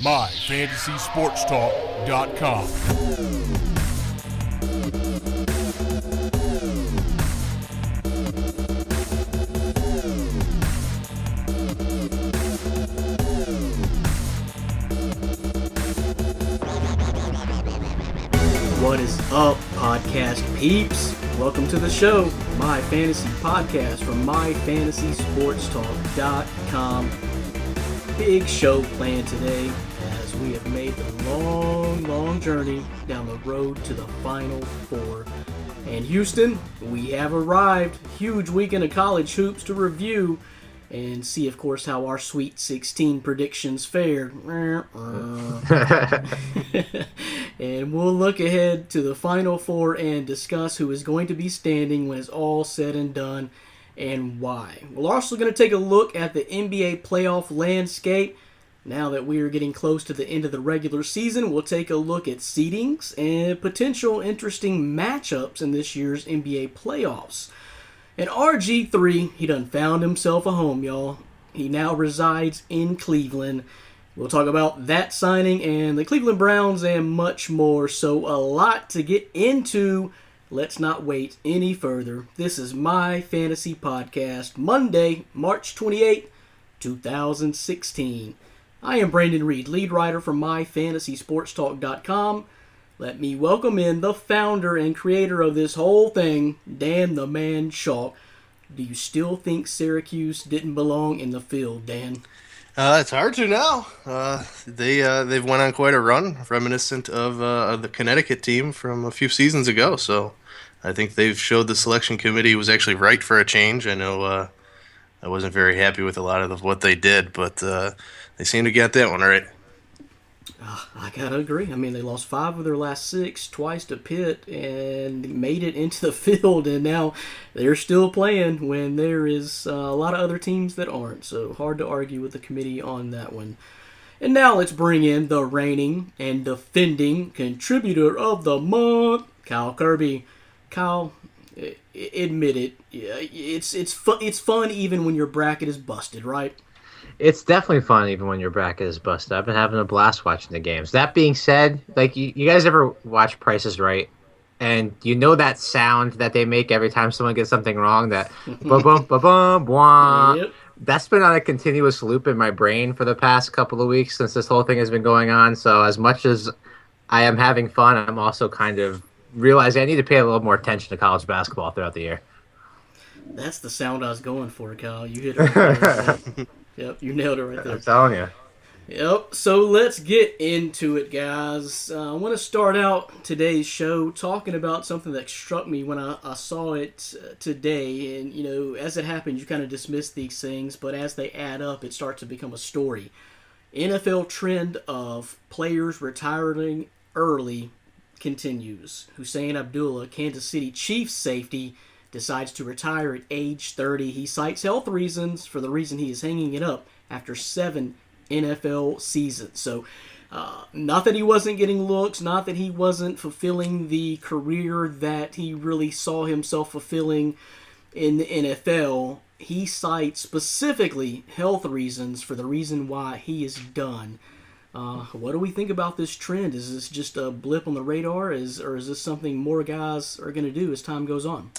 MyFantasySportsTalk.com. What is up, podcast peeps? Welcome to the show, My Fantasy Podcast from MyFantasySportsTalk.com. Big show planned today as we have made the long journey down the road to the Final Four. And Houston, we have arrived. Huge weekend of college hoops to review and see, of course, how our Sweet 16 predictions fared. And we'll look ahead to the Final Four and discuss who is going to be standing when it's all said and done and why. We're also going to take a look at the NBA playoff landscape. Now that we are getting close to the end of the regular season, we'll take a look at seedings and potential interesting matchups in this year's NBA playoffs. And RG3, he done found himself a home, y'all. He now resides in Cleveland. We'll talk about that signing and the Cleveland Browns and much more. So a lot to get into. Let's not wait any further. This is My Fantasy Podcast, Monday, March 28, 2016. I am Brandon Reed, lead writer from MyFantasySportsTalk.com. Let me welcome in the founder and creator of this whole thing, Dan the Man Chalk. Do you still think Syracuse didn't belong in the field, Dan? It's hard to now. They've went on quite a run, reminiscent of the Connecticut team from a few seasons ago. So I think they've showed the selection committee was actually right for a change. I know I wasn't very happy with a lot of what they did, but they seem to get that one right. I gotta agree. I mean, they lost 5 of their last 6, twice to Pitt, and made it into the field, and now they're still playing when there is a lot of other teams that aren't. So hard to argue with the committee on that one. And now let's bring in the reigning and defending contributor of the month, Kyle Kirby. Kyle, admit it, it's fun even when your bracket is busted, right? It's definitely fun even when your bracket is busted. I've been having a blast watching the games. That being said, like you guys ever watch Price is Right? And you know that sound that they make every time someone gets something wrong, that ba-bum, ba-bum, wah. Yep. That's been on a continuous loop in my brain for the past couple of weeks since this whole thing has been going on. So as much as I am having fun, I'm also kind of realizing I need to pay a little more attention to college basketball throughout the year. That's the sound I was going for, Kyle. You hit it right there. Yep, you nailed it right there. I'm telling you. Yep, so let's get into it, guys. I want to start out today's show talking about something that struck me when I saw it today. And, you know, as it happens, you kind of dismiss these things, but as they add up, it starts to become a story. NFL trend of players retiring early continues. Hussein Abdullah, Kansas City Chiefs safety, decides to retire at age 30. He cites health reasons for the reason he is hanging it up after 7 NFL seasons. So, not that he wasn't getting looks, not that he wasn't fulfilling the career that he really saw himself fulfilling in the NFL. He cites specifically health reasons for the reason why he is done. What do we think about this trend? Is this just a blip on the radar, or is this something more guys are going to do as time goes on?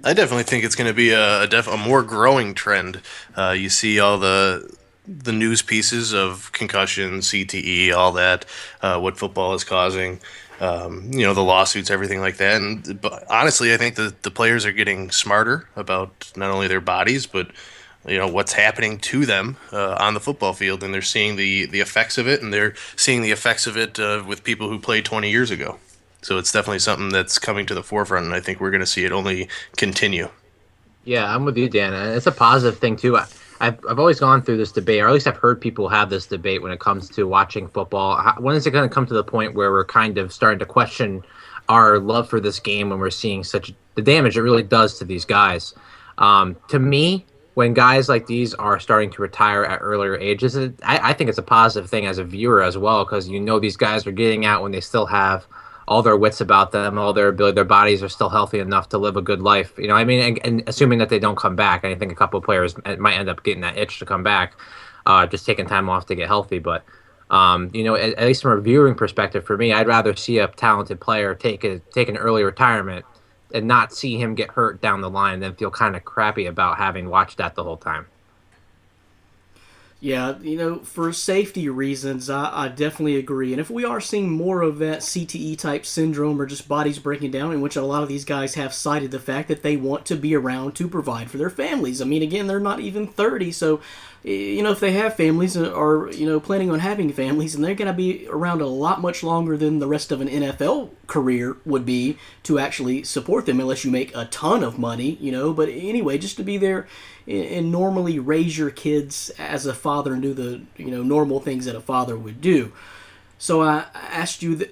I definitely think it's going to be a more growing trend. You see all the news pieces of concussion, CTE, all that, what football is causing, the lawsuits, everything like that. But honestly, I think the players are getting smarter about not only their bodies, but what's happening to them on the football field, and they're seeing the effects of it, and they're seeing the effects of it with people who played 20 years ago. So it's definitely something that's coming to the forefront, and I think we're going to see it only continue. Yeah, I'm with you, Dan. And it's a positive thing, too. I've always gone through this debate, or at least I've heard people have this debate when it comes to watching football. When is it going to come to the point where we're kind of starting to question our love for this game when we're seeing such the damage it really does to these guys? To me, when guys like these are starting to retire at earlier ages, I think it's a positive thing as a viewer as well, because these guys are getting out when they still have all their wits about them, all their ability, their bodies are still healthy enough to live a good life. And assuming that they don't come back, I think a couple of players might end up getting that itch to come back, just taking time off to get healthy. But At least from a viewing perspective, for me, I'd rather see a talented player take an early retirement and not see him get hurt down the line than feel kind of crappy about having watched that the whole time. Yeah, for safety reasons, I definitely agree. And if we are seeing more of that CTE type syndrome or just bodies breaking down, in which a lot of these guys have cited the fact that they want to be around to provide for their families. I mean, again, they're not even 30, so if they have families or planning on having families, and they're going to be around a lot much longer than the rest of an NFL career would be to actually support them, unless you make a ton of money. But anyway, just to be there and normally raise your kids as a father and do the normal things that a father would do. So I ask you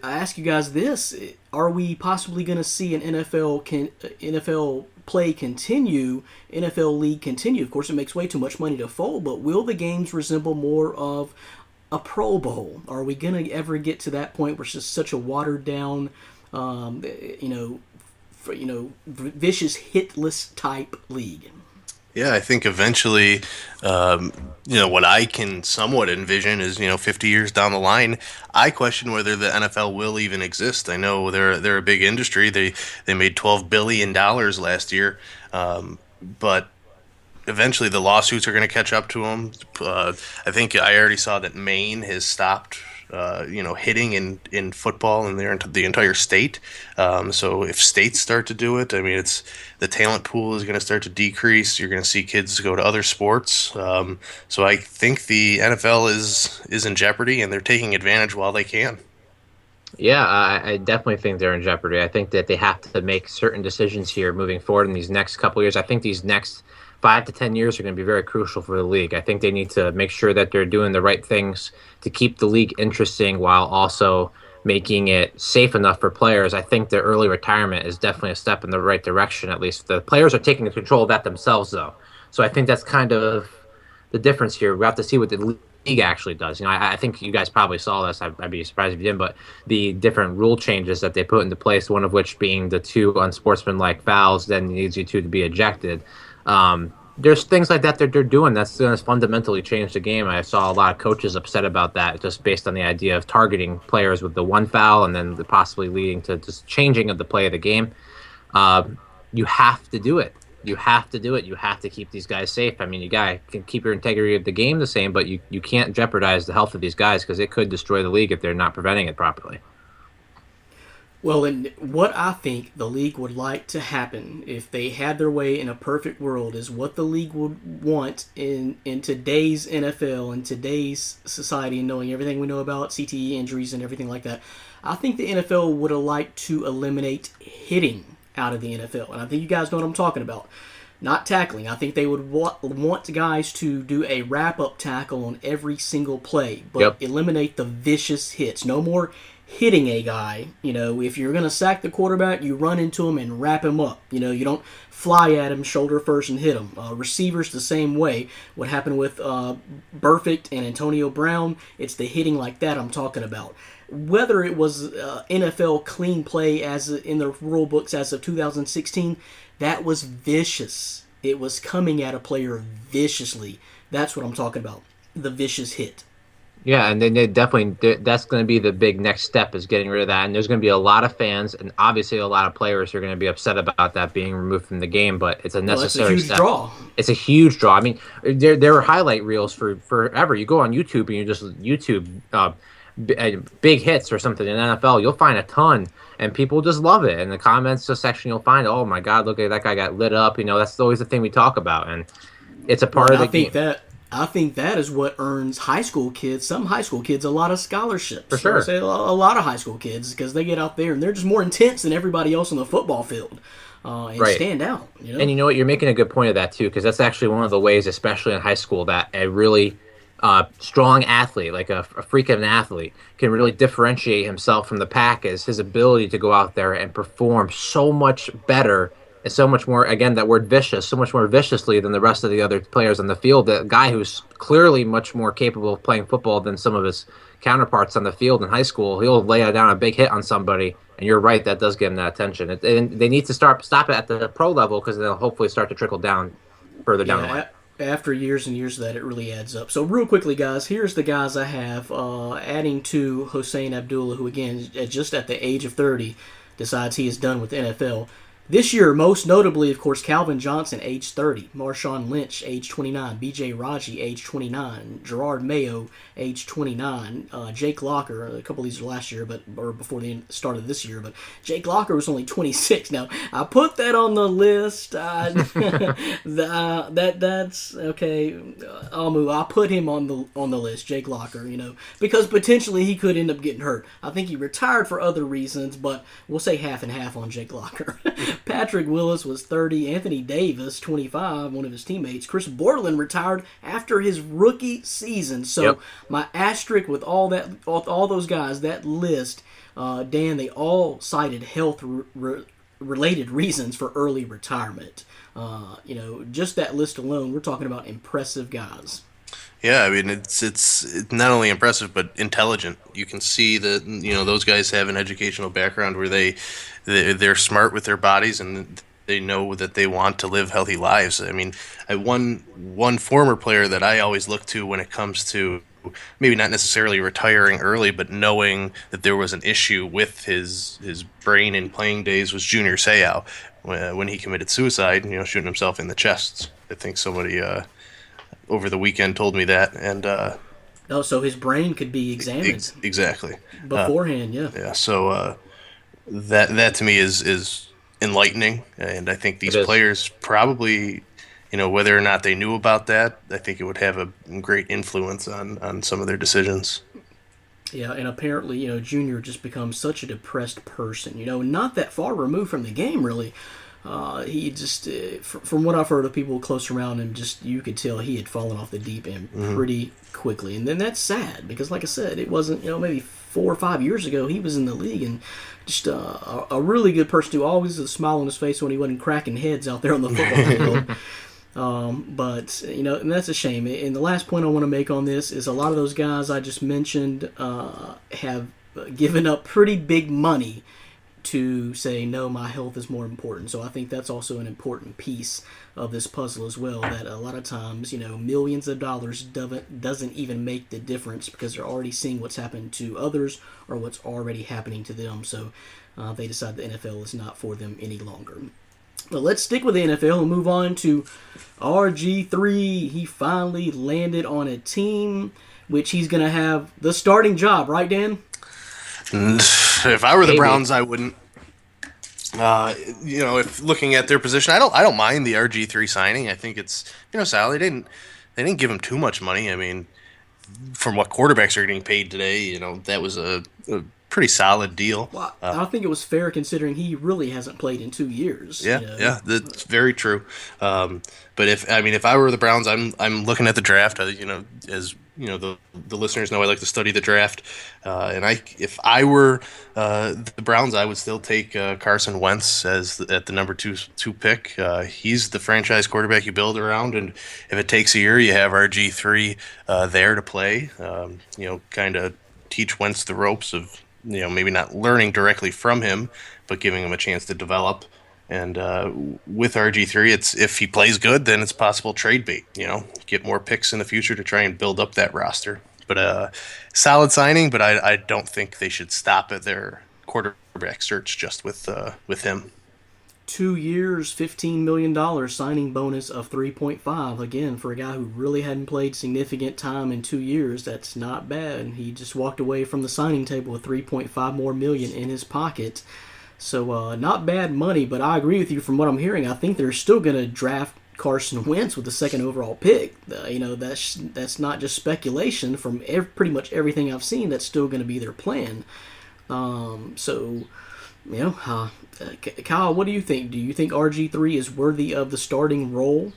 guys this: are we possibly going to see an NFL play continue, NFL league continue? Of course, it makes way too much money to fold, but will the games resemble more of a Pro Bowl? Are we going to ever get to that point where it's just such a watered down, vicious hitless type league? Yeah, I think eventually, what I can somewhat envision is, 50 years down the line, I question whether the NFL will even exist. I know they're a big industry. They made $12 billion last year, but eventually the lawsuits are going to catch up to them. I think I already saw that Maine has stopped, hitting in football in the entire state. So if states start to do it, I mean, the talent pool is going to start to decrease. You're going to see kids go to other sports. So I think the NFL is in jeopardy, and they're taking advantage while they can. Yeah, I definitely think they're in jeopardy. I think that they have to make certain decisions here moving forward in these next couple of years. I think these next 5 to 10 years are going to be very crucial for the league. I think they need to make sure that they're doing the right things to keep the league interesting while also making it safe enough for players. I think the early retirement is definitely a step in the right direction. At least the players are taking control of that themselves, though. So I think that's kind of the difference here. We have to see what the league actually does. I think you guys probably saw this. I'd be surprised if you didn't, but the different rule changes that they put into place, one of which being the 2 unsportsmanlike fouls, then leads you to be ejected. There's things like that they're doing that's going to fundamentally change the game. I saw a lot of coaches upset about that, just based on the idea of targeting players with the 1 foul and then possibly leading to just changing of the play of the game. You have to do it. You have to do it. You have to keep these guys safe. I mean, you can keep your integrity of the game the same, but you can't jeopardize the health of these guys, because it could destroy the league if they're not preventing it properly. Well, and what I think the league would like to happen if they had their way in a perfect world is what the league would want in today's NFL and today's society, and knowing everything we know about CTE injuries and everything like that. I think the NFL would have liked to eliminate hitting out of the NFL, and I think you guys know what I'm talking about. Not tackling. I think they would want guys to do a wrap-up tackle on every single play, but eliminate the vicious hits. No more hitting a guy. If you're going to sack the quarterback, you run into him and wrap him up. You don't fly at him shoulder first and hit him. Receivers the same way. What happened with Burfict and Antonio Brown, it's the hitting like that I'm talking about. Whether it was NFL clean play as in the rule books as of 2016, that was vicious. It was coming at a player viciously. That's what I'm talking about. The vicious hit. Yeah, and then that's going to be the big next step, is getting rid of that. And there's going to be a lot of fans and obviously a lot of players who are going to be upset about that being removed from the game, but it's a necessary step. It's a huge draw. I mean, there are highlight reels for forever. You go on YouTube and you just YouTube big hits or something in NFL, you'll find a ton, and people just love it. In the comments section, you'll find, oh my God, look at that guy got lit up. That's always the thing we talk about, and it's a part of the game. I think that is what earns some high school kids, a lot of scholarships. For sure. I say a lot of high school kids, because they get out there and they're just more intense than everybody else on the football field, and stand out. And you know what? You're making a good point of that too, because that's actually one of the ways, especially in high school, that a really strong athlete, like a freak of an athlete, can really differentiate himself from the pack, is his ability to go out there and perform so much better and so much more, again, that word vicious, so much more viciously than the rest of the other players on the field. The guy who's clearly much more capable of playing football than some of his counterparts on the field in high school, he'll lay down a big hit on somebody, and you're right, that does give him that attention. And they need to stop it at the pro level, because they'll hopefully start to trickle down further down the line. After years and years of that, it really adds up. So real quickly, guys, here's the guys I have adding to Hussein Abdullah, who again, just at the age of 30, decides he is done with the NFL. This year, most notably, of course, Calvin Johnson, age 30, Marshawn Lynch, age 29, B.J. Raji, age 29, Gerard Mayo, age 29, Jake Locker, a couple of these are last year, or before the start of this year, but Jake Locker was only 26. Now, I put that on the list. That's okay. I'll put him on the list, Jake Locker, because potentially he could end up getting hurt. I think he retired for other reasons, but we'll say half and half on Jake Locker. Patrick Willis was 30. Anthony Davis, 25, one of his teammates. Chris Borland retired after his rookie season. So my asterisk with all those guys, that list, Dan, they all cited health-related reasons for early retirement. Just that list alone, we're talking about impressive guys. Yeah, I mean it's not only impressive but intelligent. You can see that those guys have an educational background where they're smart with their bodies and they know that they want to live healthy lives. I mean, one former player that I always look to when it comes to maybe not necessarily retiring early, but knowing that there was an issue with his brain in playing days was Junior Seau when he committed suicide, shooting himself in the chest. I think somebody over the weekend told me that, and so his brain could be examined exactly beforehand. Yeah. So that to me is enlightening, and I think these players probably, whether or not they knew about that, I think it would have a great influence on some of their decisions. Yeah, and apparently, Junior just becomes such a depressed person. Not that far removed from the game, really. He just, from what I've heard of people close around him, you could tell he had fallen off the deep end pretty quickly. And then that's sad because, like I said, it wasn't, maybe 4 or 5 years ago he was in the league and just a really good person who always had a smile on his face when he wasn't cracking heads out there on the football field. But, and that's a shame. And the last point I want to make on this is a lot of those guys I just mentioned have given up pretty big money to say, no, my health is more important. So I think that's also an important piece of this puzzle as well, that a lot of times, millions of dollars doesn't even make the difference because they're already seeing what's happened to others or what's already happening to them. So they decide the NFL is not for them any longer. But let's stick with the NFL and move on to RG3. He finally landed on a team which he's going to have the starting job, right, Dan? If I were the Browns, I wouldn't. If looking at their position, I don't mind the RG3 signing. I think it's solid. They didn't give him too much money. I mean, from what quarterbacks are getting paid today, that was a pretty solid deal. Well, I think it was fair considering he really hasn't played in 2 years. Yeah, that's very true. But if I were the Browns, I'm looking at the draft. As the listeners know, I like to study the draft. If I were the Browns, I would still take Carson Wentz at the number two pick. He's the franchise quarterback you build around, and if it takes a year, you have RG3 there to play. Kind of teach Wentz the ropes of maybe not learning directly from him, but giving him a chance to develop. And with RG3, it's if he plays good, then it's possible trade bait. Get more picks in the future to try and build up that roster. But solid signing, but I don't think they should stop at their quarterback search just with him. 2 years, $15 million signing bonus of 3.5. Again, for a guy who really hadn't played significant time in 2 years, that's not bad. He just walked away from the signing table with $3.5 more million in his pocket. So not bad money, but I agree with you from what I'm hearing. I think they're still going to draft Carson Wentz with the second overall pick. That's not just speculation. From pretty much everything I've seen, that's still going to be their plan. Kyle, what do you think? Do you think RG3 is worthy of the starting role?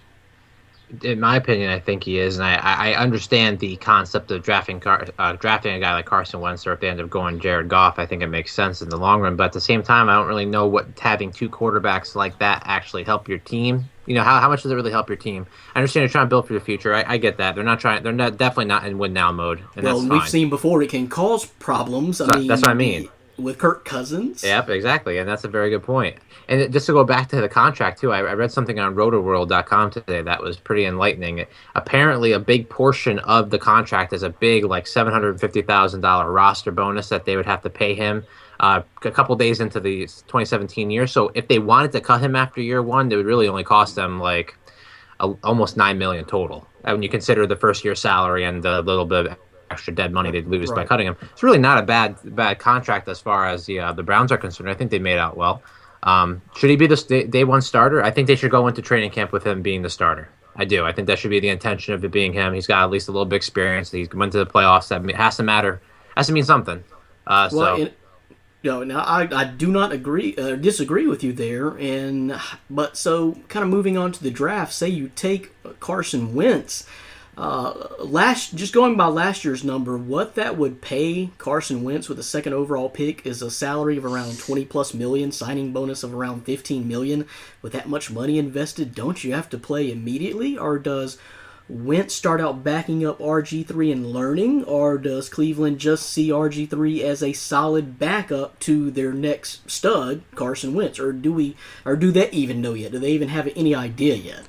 In my opinion, I think he is, and I understand the concept of drafting a guy like Carson Wentz, or if they end up going Jared Goff, I think it makes sense in the long run. But at the same time, I don't really know what having two quarterbacks like that actually help your team. How much does it really help your team? I understand you're trying to build for the future. I get that. They're definitely not in win now mode, and that's fine. We've seen before it can cause problems. That's what I mean. with Kirk Cousins. Yep, exactly, and that's a very good point. And just to go back to the contract too, I read something on rotoworld.com today that was pretty enlightening. Apparently, a big portion of the contract is a big, like $750,000 roster bonus that they would have to pay him a couple days into the 2017 year. So if they wanted to cut him after year one, it would really only cost them like almost $9 million total. And when you consider the first year salary and the little bit of extra dead money they'd lose by cutting him, it's really not a bad contract as far as the Browns are concerned. I think they made out well. Should he be the day one starter? I think they should go into training camp with him being the starter. I do. I think that should be the intention of it being him. He's got at least a little bit of experience. He's went to the playoffs. That has to matter. Has to mean something. Now I do not disagree with you there, but so kind of moving on to the draft. Say you take Carson Wentz, just going by last year's number, what that would pay Carson Wentz with a second overall pick is a salary of around $20+ million, signing bonus of around $15 million. With that much money invested, don't you have to play immediately, or does Wentz start out backing up RG3 and learning, or does Cleveland just see RG3 as a solid backup to their next stud, Carson Wentz, or do they even know yet? Do they even have any idea yet?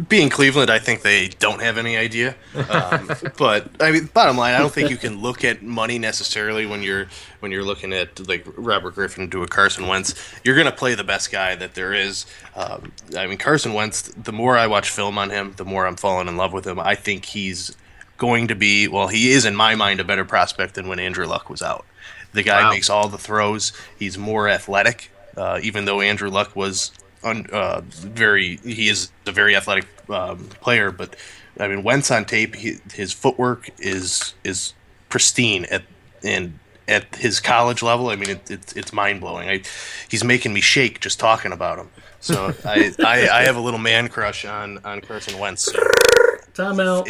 Being Cleveland, I think they don't have any idea. But I mean, bottom line, I don't think you can look at money necessarily when you're looking at like Robert Griffin to a Carson Wentz. You're going to play the best guy that there is. I mean, Carson Wentz. The more I watch film on him, the more I'm falling in love with him. I think he's going to be. Well, he is in my mind a better prospect than when Andrew Luck was out. The guy makes all the throws. He's more athletic, even though Andrew Luck was. He is a very athletic player, but I mean Wentz on tape, his footwork is pristine at his college level. I mean it's mind blowing. He's making me shake just talking about him. So I have a little man crush on Carson Wentz. So Timeout.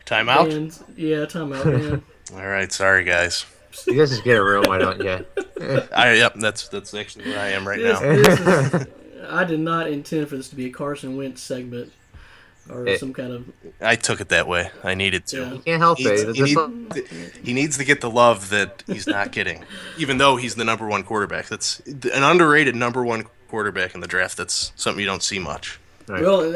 Timeout. Yeah, timeout, man. All right, sorry guys. You guys just get a room, why don't you? Yep, that's actually where I am right now. I did not intend for this to be a Carson Wentz segment or some kind of. I took it that way. I needed to. Yeah. You can't help it. He needs to get the love that he's not getting, even though he's the number one quarterback. That's an underrated number one quarterback in the draft. That's something you don't see much. Right. Well,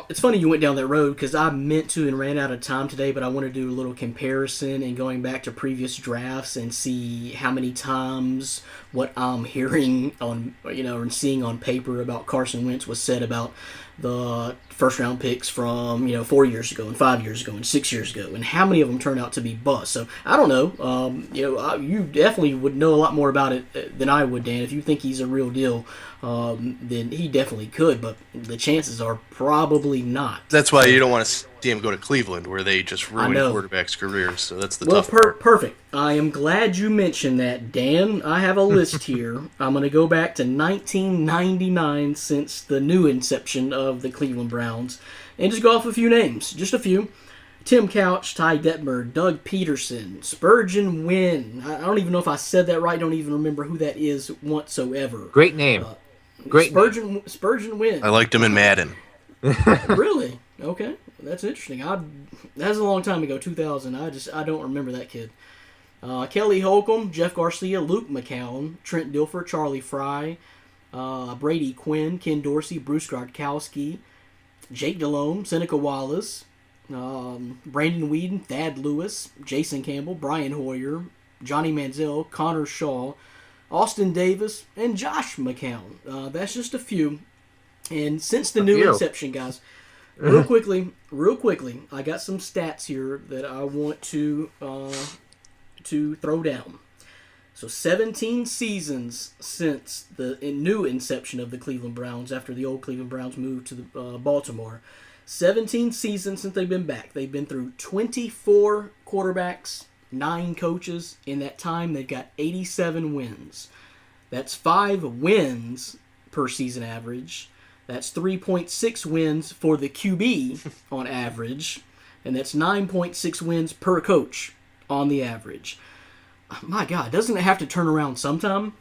it's funny you went down that road because I meant to and ran out of time today, but I want to do a little comparison and going back to previous drafts and see how many times what I'm hearing on, and seeing on paper about Carson Wentz was said about the first round picks from 4 years ago and 5 years ago and 6 years ago, and how many of them turned out to be busts. So I don't know. You definitely would know a lot more about it than I would, Dan. If you think he's a real deal, then he definitely could, but the chances are probably not. That's why you don't want to see him go to Cleveland, where they just ruin quarterbacks' careers. So that's the tough part. Perfect. I am glad you mentioned that, Dan. I have a list here. I'm going to go back to 1999 since the new inception of the Cleveland Browns, and just go off a few names, just a few. Tim Couch, Ty Detmer, Doug Peterson, Spurgeon Wynn. I don't even know if I said that right. I don't even remember who that is whatsoever. Great name. Spurgeon Wynn. I liked him in Madden. Really? Okay, that's interesting. That's a long time ago, 2000. I don't remember that kid. Kelly Holcomb, Jeff Garcia, Luke McCown, Trent Dilfer, Charlie Fry, Brady Quinn, Ken Dorsey, Bruce Gradkowski, Jake Delhomme, Seneca Wallace, Brandon Whedon, Thad Lewis, Jason Campbell, Brian Hoyer, Johnny Manziel, Connor Shaw, Austin Davis, and Josh McCown. That's just a few. And since the new inception, guys, real quickly, I got some stats here that I want to throw down. So 17 seasons since the new inception of the Cleveland Browns, after the old Cleveland Browns moved to Baltimore. 17 seasons since they've been back. They've been through 24 quarterbacks, 9 coaches. In that time, they've got 87 wins. That's 5 wins per season average. That's 3.6 wins for the QB on average. And that's 9.6 wins per coach on the average. My God, doesn't it have to turn around sometime?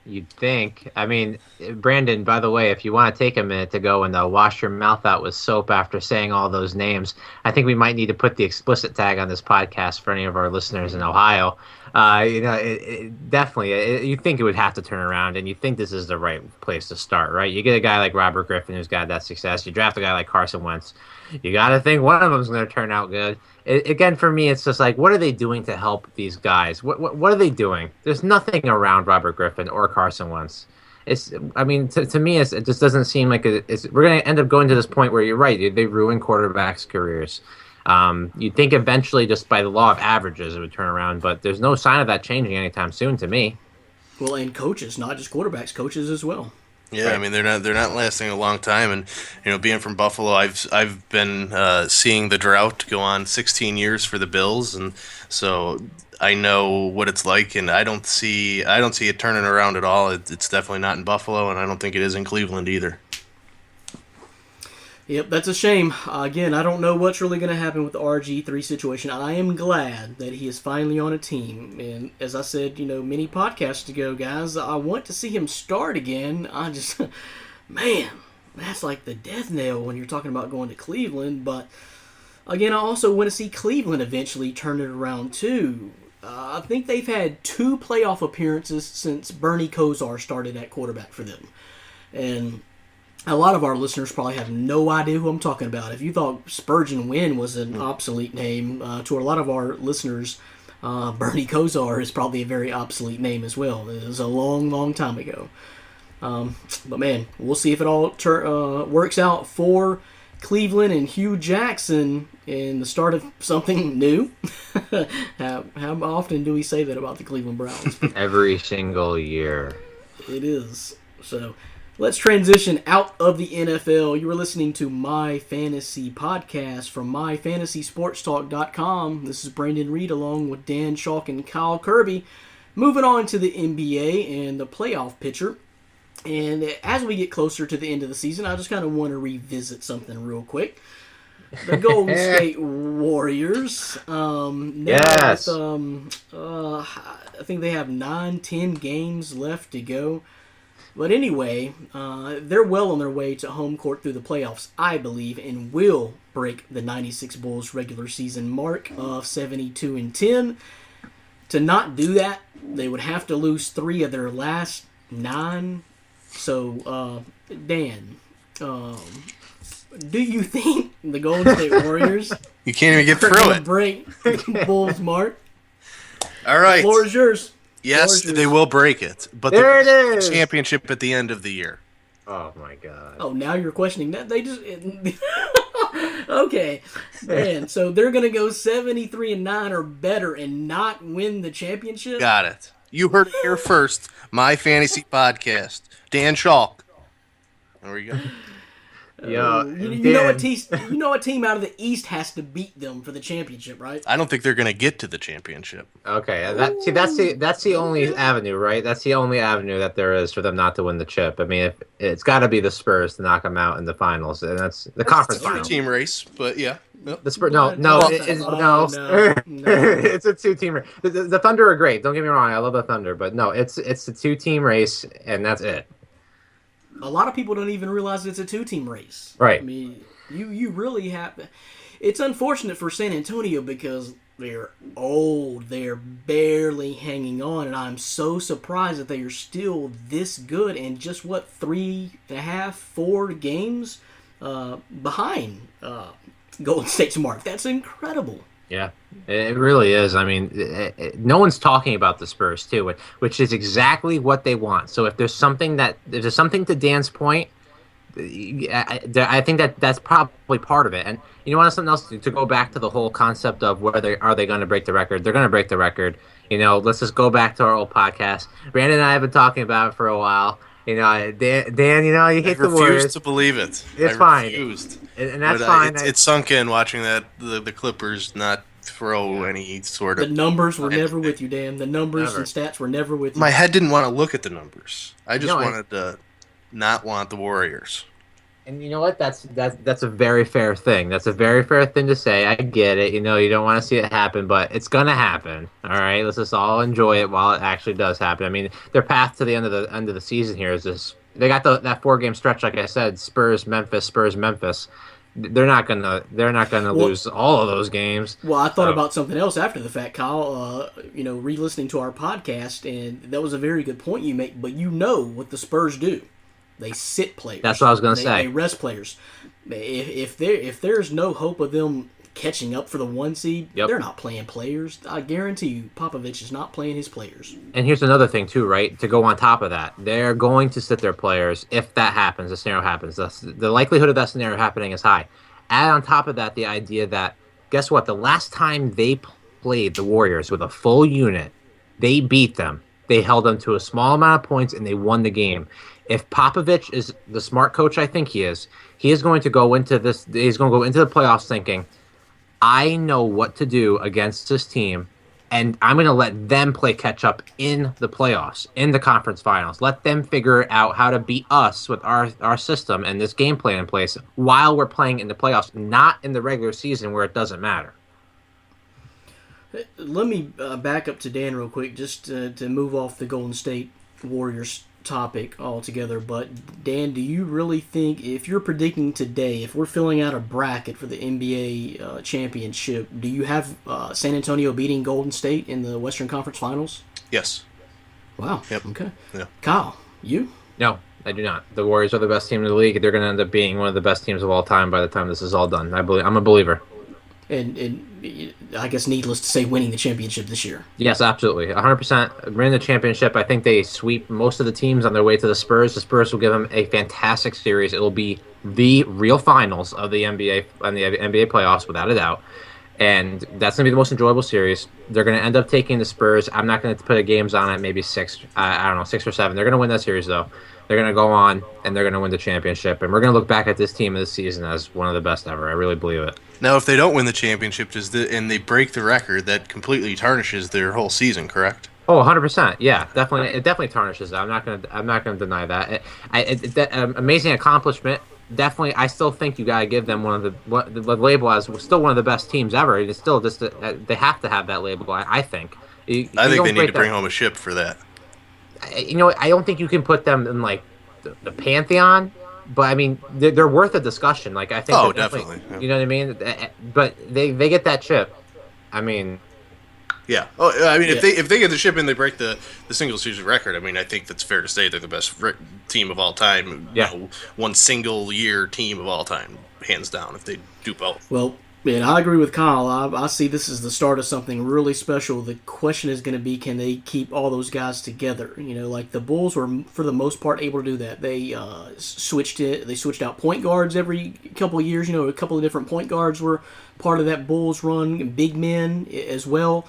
You'd think. I mean, Brandon, by the way, if you want to take a minute to go and wash your mouth out with soap after saying all those names, I think we might need to put the explicit tag on this podcast for any of our listeners in Ohio. Definitely, you think it would have to turn around, and you think this is the right place to start, right? You get a guy like Robert Griffin who's got that success. You draft a guy like Carson Wentz. You got to think one of them is going to turn out good. Again, for me, it's just like, what are they doing to help these guys? What are they doing? There's nothing around Robert Griffin or Carson Wentz. I mean, to me, it just doesn't seem like we're going to end up going to this point where you're right. They ruin quarterbacks' careers. You'd think eventually, just by the law of averages, it would turn around, but there's no sign of that changing anytime soon to me. Well, and coaches, not just quarterbacks, coaches as well. Yeah, right. I mean they're not lasting a long time, and being from Buffalo, I've been seeing the drought go on 16 years for the Bills, and so I know what it's like, and I don't see it turning around at all. It's definitely not in Buffalo, and I don't think it is in Cleveland either. Yep, that's a shame. Again, I don't know what's really going to happen with the RG3 situation. I am glad that he is finally on a team. And as I said, many podcasts ago, guys, I want to see him start again. Man, that's like the death knell when you're talking about going to Cleveland. But again, I also want to see Cleveland eventually turn it around too. I think they've had 2 playoff appearances since Bernie Kosar started at quarterback for them. And a lot of our listeners probably have no idea who I'm talking about. If you thought Spurgeon Wynn was an obsolete name, to a lot of our listeners, Bernie Kosar is probably a very obsolete name as well. It was a long, long time ago. But man, we'll see if it all works out for Cleveland and Hugh Jackson in the start of something new. How often do we say that about the Cleveland Browns? Every single year. It is. So let's transition out of the NFL. You are listening to My Fantasy Podcast from MyFantasySportsTalk.com. This is Brandon Reed along with Dan Schalk and Kyle Kirby. Moving on to the NBA and the playoff picture. And as we get closer to the end of the season, I just kind of want to revisit something real quick. The Golden State Warriors. Yes. I think they have 9-10 games left to go. But anyway, they're well on their way to home court through the playoffs, I believe, and will break the 96 Bulls regular season mark of 72-10. To not do that, they would have to lose 3 of their last 9. So, Dan, do you think the Golden State Warriors you can't even get through it break the Bulls mark? All right. The floor is yours. Yes, they will break it, but there it is. Championship at the end of the year. Oh my God! Oh, now you're questioning that? They just okay, man. So they're gonna go 73-9 or better and not win the championship. Got it. You heard it here first. My Fantasy Podcast. Dan Schalk. There we go. Yeah, you know a team out of the East has to beat them for the championship, right? I don't think they're going to get to the championship. Okay, that's the only avenue, right? That's the only avenue that there is for them not to win the chip. I mean, it's got to be the Spurs to knock them out in the finals, and that's the conference final. It's a team race, but yeah. The Spurs, no, it's a 2-team race. The Thunder are great. Don't get me wrong, I love the Thunder, but no, it's a 2-team race, and that's it. A lot of people don't even realize it's a 2-team race. Right. I mean, you really have. It's unfortunate for San Antonio because they're old. They're barely hanging on, and I'm so surprised that they are still this good and just 3.5, 4 games behind Golden State's mark. That's incredible. Yeah, it really is. I mean, no one's talking about the Spurs too, which is exactly what they want. So if there's something to Dan's point, I think that's probably part of it. And you want something else to go back to the whole concept of are they going to break the record? They're going to break the record. Let's just go back to our old podcast. Brandon and I have been talking about it for a while. Dan, you hate the Warriors. I refuse to believe it. It's fine. And that's fine. It's sunk in watching the Clippers not throw any sort of... The numbers were never with you, Dan. The numbers and stats were never with you. My head didn't want to look at the numbers. I just wanted to not want the Warriors. And you know what? That's a very fair thing. That's a very fair thing to say. I get it. You know, you don't want to see it happen, but it's gonna happen. All right, let's just all enjoy it while it actually does happen. I mean, their path to the end of the season here is this. They got that 4 game stretch, like I said, Spurs, Memphis, Spurs, Memphis. They're not gonna Well, lose all of those games. well, I thought So about something else after the fact, Kyle. Re-listening to our podcast, and that was a very good point you make. But you know what the Spurs do? They sit players. that's what I was gonna say. They rest players. If there's no hope of them catching up for the 1 seed, Yep. they're not playing players. I guarantee you, Popovich is not playing his players. And here's another thing too, right? To go on top of that, they're going to sit their players if that happens. The scenario happens. The likelihood of that scenario happening is high. Add on top of that the idea that guess what? The last time they played the Warriors with a full unit, they beat them. They held them to a small amount of points and they won the game. If Popovich is the smart coach I think he is going to go into this. He's going to go into the playoffs thinking, I know what to do against this team, and I'm going to let them play catch up in the playoffs, in the conference finals. Let them figure out how to beat us with our system and this game plan in place while we're playing in the playoffs, not in the regular season where it doesn't matter. Let me back up to Dan real quick, just to move off the Golden State Warriors topic altogether. But Dan, do you really think, if you're predicting today, if we're filling out a bracket for the NBA championship, do you have San Antonio beating Golden State in the Western Conference Finals? Yes. Wow. Yep. Okay. Yeah. Kyle, you? No, I do not. The Warriors are the best team in the league. They're going to end up being one of the best teams of all time by the time this is all done. I'm a believer. And I guess needless to say, winning the championship this year. Yes, absolutely. 100% win the championship. I think they sweep most of the teams on their way to the Spurs. The Spurs will give them a fantastic series. It will be the real finals of the NBA and the NBA playoffs, without a doubt. And that's going to be the most enjoyable series. They're going to end up taking the Spurs. I'm not going to put games on it, maybe 6. I don't know, 6 or 7. They're going to win that series, though. They're going to go on, and they're going to win the championship. And we're going to look back at this team this season as one of the best ever. I really believe it. Now, if they don't win the championship, and they break the record, that completely tarnishes their whole season, correct? Oh, 100%. Yeah, definitely. It definitely tarnishes that. I'm not going to deny that. That amazing accomplishment. Definitely, I still think you gotta give them the label as still one of the best teams ever. It's still just they have to have that label. I think. I think they need to bring home a ship for that. I don't think you can put them in like the pantheon, but I mean they're worth a discussion. Like I think. Oh, definitely. Yeah. You know what I mean? But they get that chip. I mean. Yeah. Oh, I mean, if they get the ship and they break the single season record, I mean, I think that's fair to say they're the best team of all time. Yeah. One single year team of all time, hands down. If they do both. Well, man, I agree with Kyle. I see this as the start of something really special. The question is going to be, can they keep all those guys together? Like the Bulls were, for the most part, able to do that. They switched out point guards every couple of years. A couple of different point guards were part of that Bulls run, big men as well.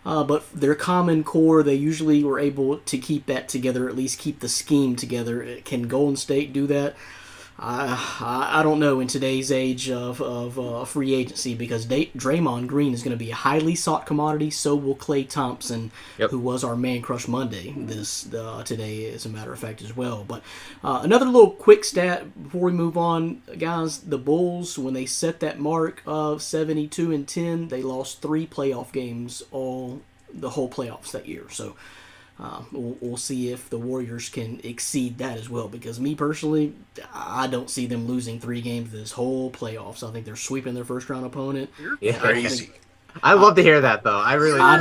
But their common core, they usually were able to keep that together, at least keep the scheme together. Can Golden State do that? I don't know in today's age of free agency, because Draymond Green is going to be a highly sought commodity. So will Klay Thompson, who was our Man Crush Monday today, as a matter of fact, as well. But another little quick stat before we move on, guys. The Bulls, when they set that mark of 72-10, they lost 3 playoff games the whole playoffs that year. So. We'll see if the Warriors can exceed that as well, because me personally, I don't see them losing 3 games this whole playoffs. I think they're sweeping their first round opponent. Yeah. Crazy. I love to hear that, though. I really. I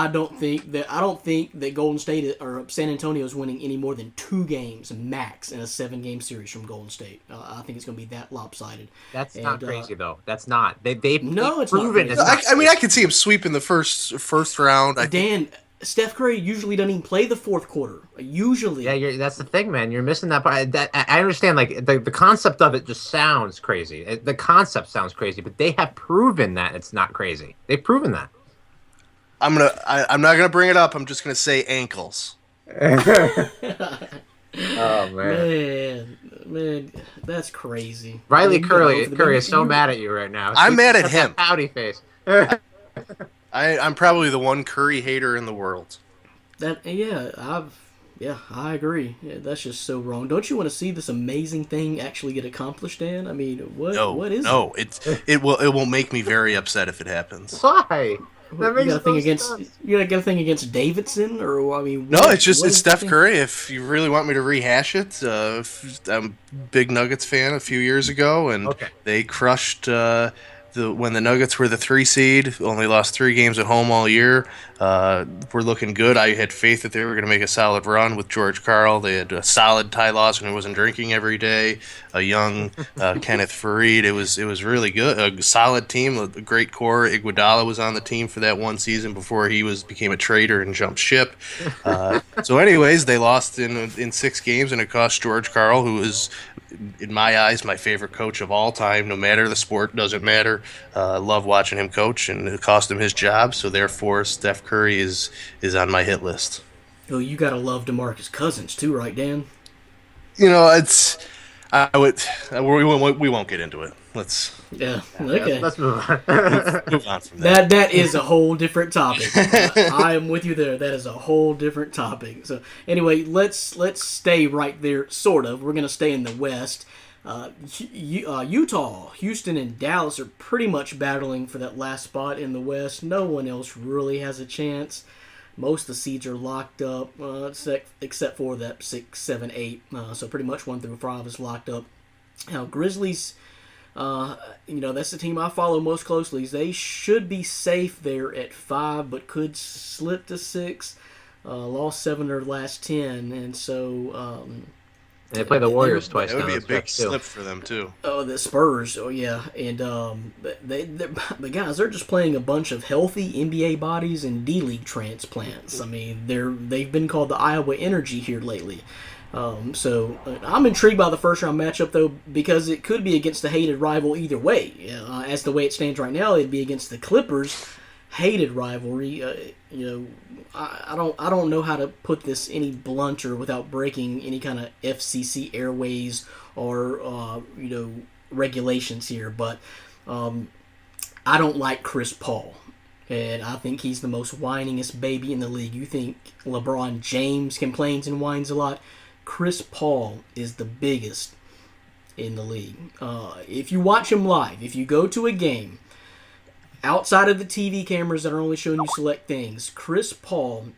don't think that Golden State or San Antonio is winning any more than 2 games max in a 7-game series from Golden State. I think it's going to be that lopsided. That's not crazy, though. That's not. They've no, it's proven not. I mean, I could see him sweeping the first round. Dan. Steph Curry usually doesn't even play the fourth quarter. Usually. Yeah, that's the thing, man. You're missing that part. I understand, like, the concept of it just sounds crazy. The concept sounds crazy, but they have proven that it's not crazy. They've proven that. I'm not gonna bring it up. I'm just gonna say ankles. Oh man, that's crazy. Riley Curry is so mad at you right now. I'm mad at him. Pouty face. I'm probably the one Curry hater in the world. Yeah, I agree. Yeah, that's just so wrong. Don't you want to see this amazing thing actually get accomplished, Dan? I mean, No, what is it? no, it will make me very upset if it happens. Why? That You got a makes thing no against sense. Davidson, or I mean, No, what it's is the Steph thing? Curry. If you really want me to rehash it, I'm a big Nuggets fan a few years ago, and Okay. they crushed the when the Nuggets were the 3 seed. Only lost 3 games at home all year. We're looking good. I had faith that they were going to make a solid run with George Karl. They had a solid Ty Lawson who wasn't drinking every day. A young Kenneth Faried. It was really good. A solid team, a great core. Iguodala was on the team for that one season before he became a traitor and jumped ship. Anyways, they lost in 6 games, and it cost George Karl, who is, in my eyes, my favorite coach of all time. No matter the sport, doesn't matter. Love watching him coach, and it cost him his job. So therefore, Steph Curry is on my hit list. Oh, you gotta love DeMarcus Cousins too, right, Dan? It's I would we won't get into it. Let's Yeah. Yeah, Okay. let's move on. move on from that. That is a whole different topic. I am with you there. That is a whole different topic. So anyway, let's stay right there. Sort of. We're gonna stay in the West. Utah, Houston, and Dallas are pretty much battling for that last spot in the West. No one else really has a chance. Most of the seeds are locked up, except for that 6, 7, 8. So pretty much 1 through 5 is locked up. Now Grizzlies, that's the team I follow most closely. They should be safe there at 5, but could slip to 6. Lost 7 of their last 10, and so They play the Warriors twice That would now. be a That's big tough, too. slip for them too. the Spurs. Oh yeah, and the guys, they're just playing a bunch of healthy NBA bodies and D League transplants. I mean, they've been called the Iowa Energy here lately. I'm intrigued by the first round matchup though, because it could be against a hated rival either way. As the way it stands right now, it'd be against the Clippers, hated rivalry. I don't know how to put this any blunter without breaking any kind of FCC airways or regulations here, but I don't like Chris Paul. And I think he's the most whiningest baby in the league. You think LeBron James complains and whines a lot? Chris Paul is the biggest in the league. If you watch him live, if you go to a game, outside of the TV cameras that are only showing you select things, Chris Paul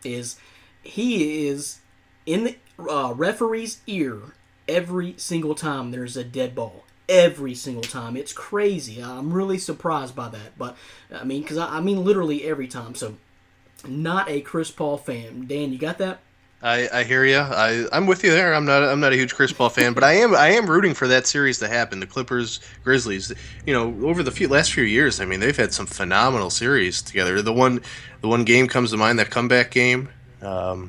is in the referee's ear every single time there's a dead ball. Every single time. It's crazy. I'm really surprised by that. But, I mean, because I mean literally every time. So, not a Chris Paul fan. Dan, you got that? I hear you. I'm with you there. I'm not a huge Chris Paul fan, but I am rooting for that series to happen. The Clippers Grizzlies. Over the last few years, I mean, they've had some phenomenal series together. The one game comes to mind, that comeback game a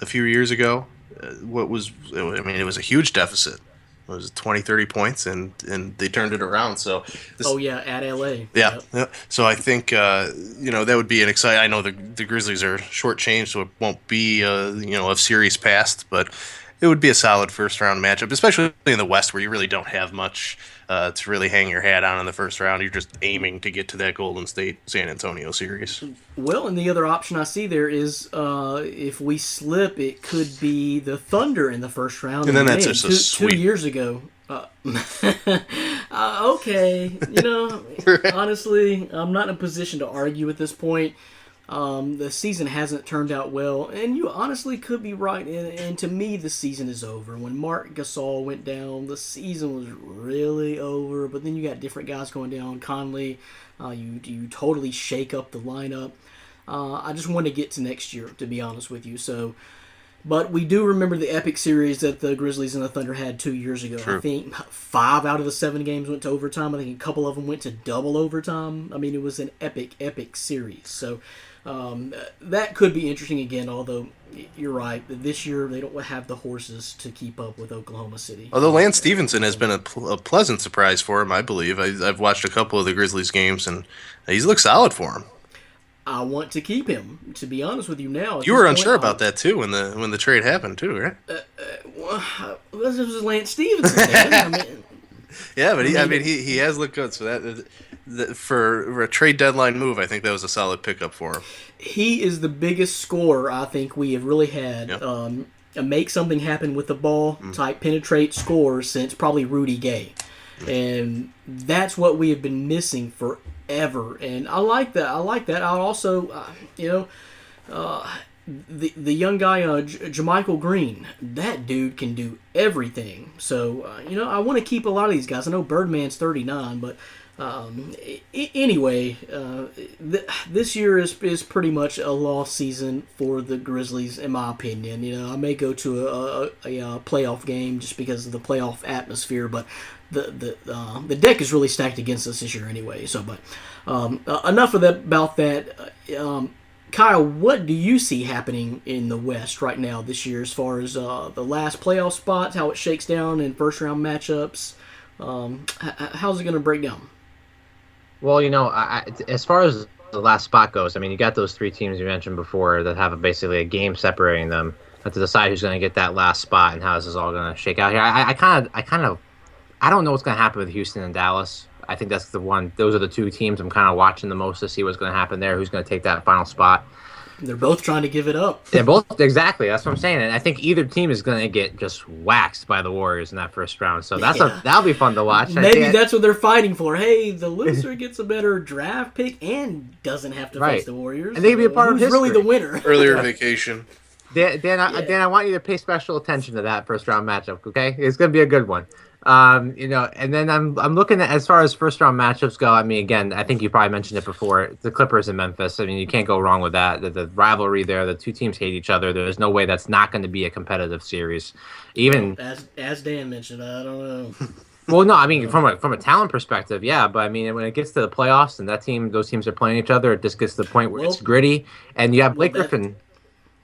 few years ago. It was a huge deficit. It was 20, 30 points, and they turned it around. So at LA. yeah. Yep. Yeah. So I think that would be an exciting. I know the Grizzlies are shortchanged, so it won't be a series past, but it would be a solid first round matchup, especially in the West where you really don't have much to really hang your hat on in the first round. You're just aiming to get to that Golden State San Antonio series. Well, and the other option I see there is if we slip, it could be the Thunder in the first round. And then that's just a sweep. 2 years ago. Okay, honestly, I'm not in a position to argue at this point. The season hasn't turned out well, and you honestly could be right. And to me, the season is over. When Mark Gasol went down, the season was really over. But then you got different guys going down. Conley, you totally shake up the lineup. I just want to get to next year, to be honest with you. But we do remember the epic series that the Grizzlies and the Thunder had 2 years ago. True. I think 5 out of the 7 games went to overtime. I think a couple of them went to double overtime. I mean, it was an epic series. So that could be interesting again, although you're right. This year they don't have the horses to keep up with Oklahoma City. Although Lance Stevenson has been a pleasant surprise for him, I believe. I've watched a couple of the Grizzlies games, and he's looked solid for him. I want to keep him, to be honest with you now. You were unsure about that, too, when the trade happened, too, right? This was Lance Stevenson, man. Yeah, but he has looked good, so For a trade deadline move, I think that was a solid pickup for him. He is the biggest scorer I think we have really had. Yep. A make something happen with the ball type penetrate score since probably Rudy Gay. And that's what we have been missing forever. And I like that. I also, the young guy, Jermichael Green, that dude can do everything. So, I want to keep a lot of these guys. I know Birdman's 39, but anyway, this year is pretty much a lost season for the Grizzlies, in my opinion. I may go to a playoff game just because of the playoff atmosphere, but the deck is really stacked against us this year anyway. So, but enough of that about that. Kyle, what do you see happening in the West right now this year as far as the last playoff spots, how it shakes down in first round matchups? How's it going to break down? Well, as far as the last spot goes, I mean, you got those three teams you mentioned before that have basically a game separating them to decide who's going to get that last spot and how this is all going to shake out here. I don't know what's going to happen with Houston and Dallas. I think that's the one. Those are the two teams I'm kind of watching the most to see what's going to happen there. Who's going to take that final spot? They're both trying to give it up. They're both exactly. That's what I'm saying. And I think either team is going to get just waxed by the Warriors in that first round. So that'll be fun to watch. Maybe that's what they're fighting for. Hey, the loser gets a better draft pick and doesn't have to face the Warriors. And they can be a part of history. Really the winner. Earlier vacation. Dan, I want you to pay special attention to that first round matchup. Okay, it's going to be a good one. And then I'm looking at, as far as first round matchups go. I mean, again, I think you probably mentioned it before. The Clippers and Memphis. I mean, you can't go wrong with that. The rivalry there. The two teams hate each other. There's no way that's not going to be a competitive series. Even as Dan mentioned, I don't know. Well, no, I mean from a talent perspective, yeah. But I mean, when it gets to the playoffs and those teams are playing each other, it just gets to the point where it's gritty. And you have Blake Griffin.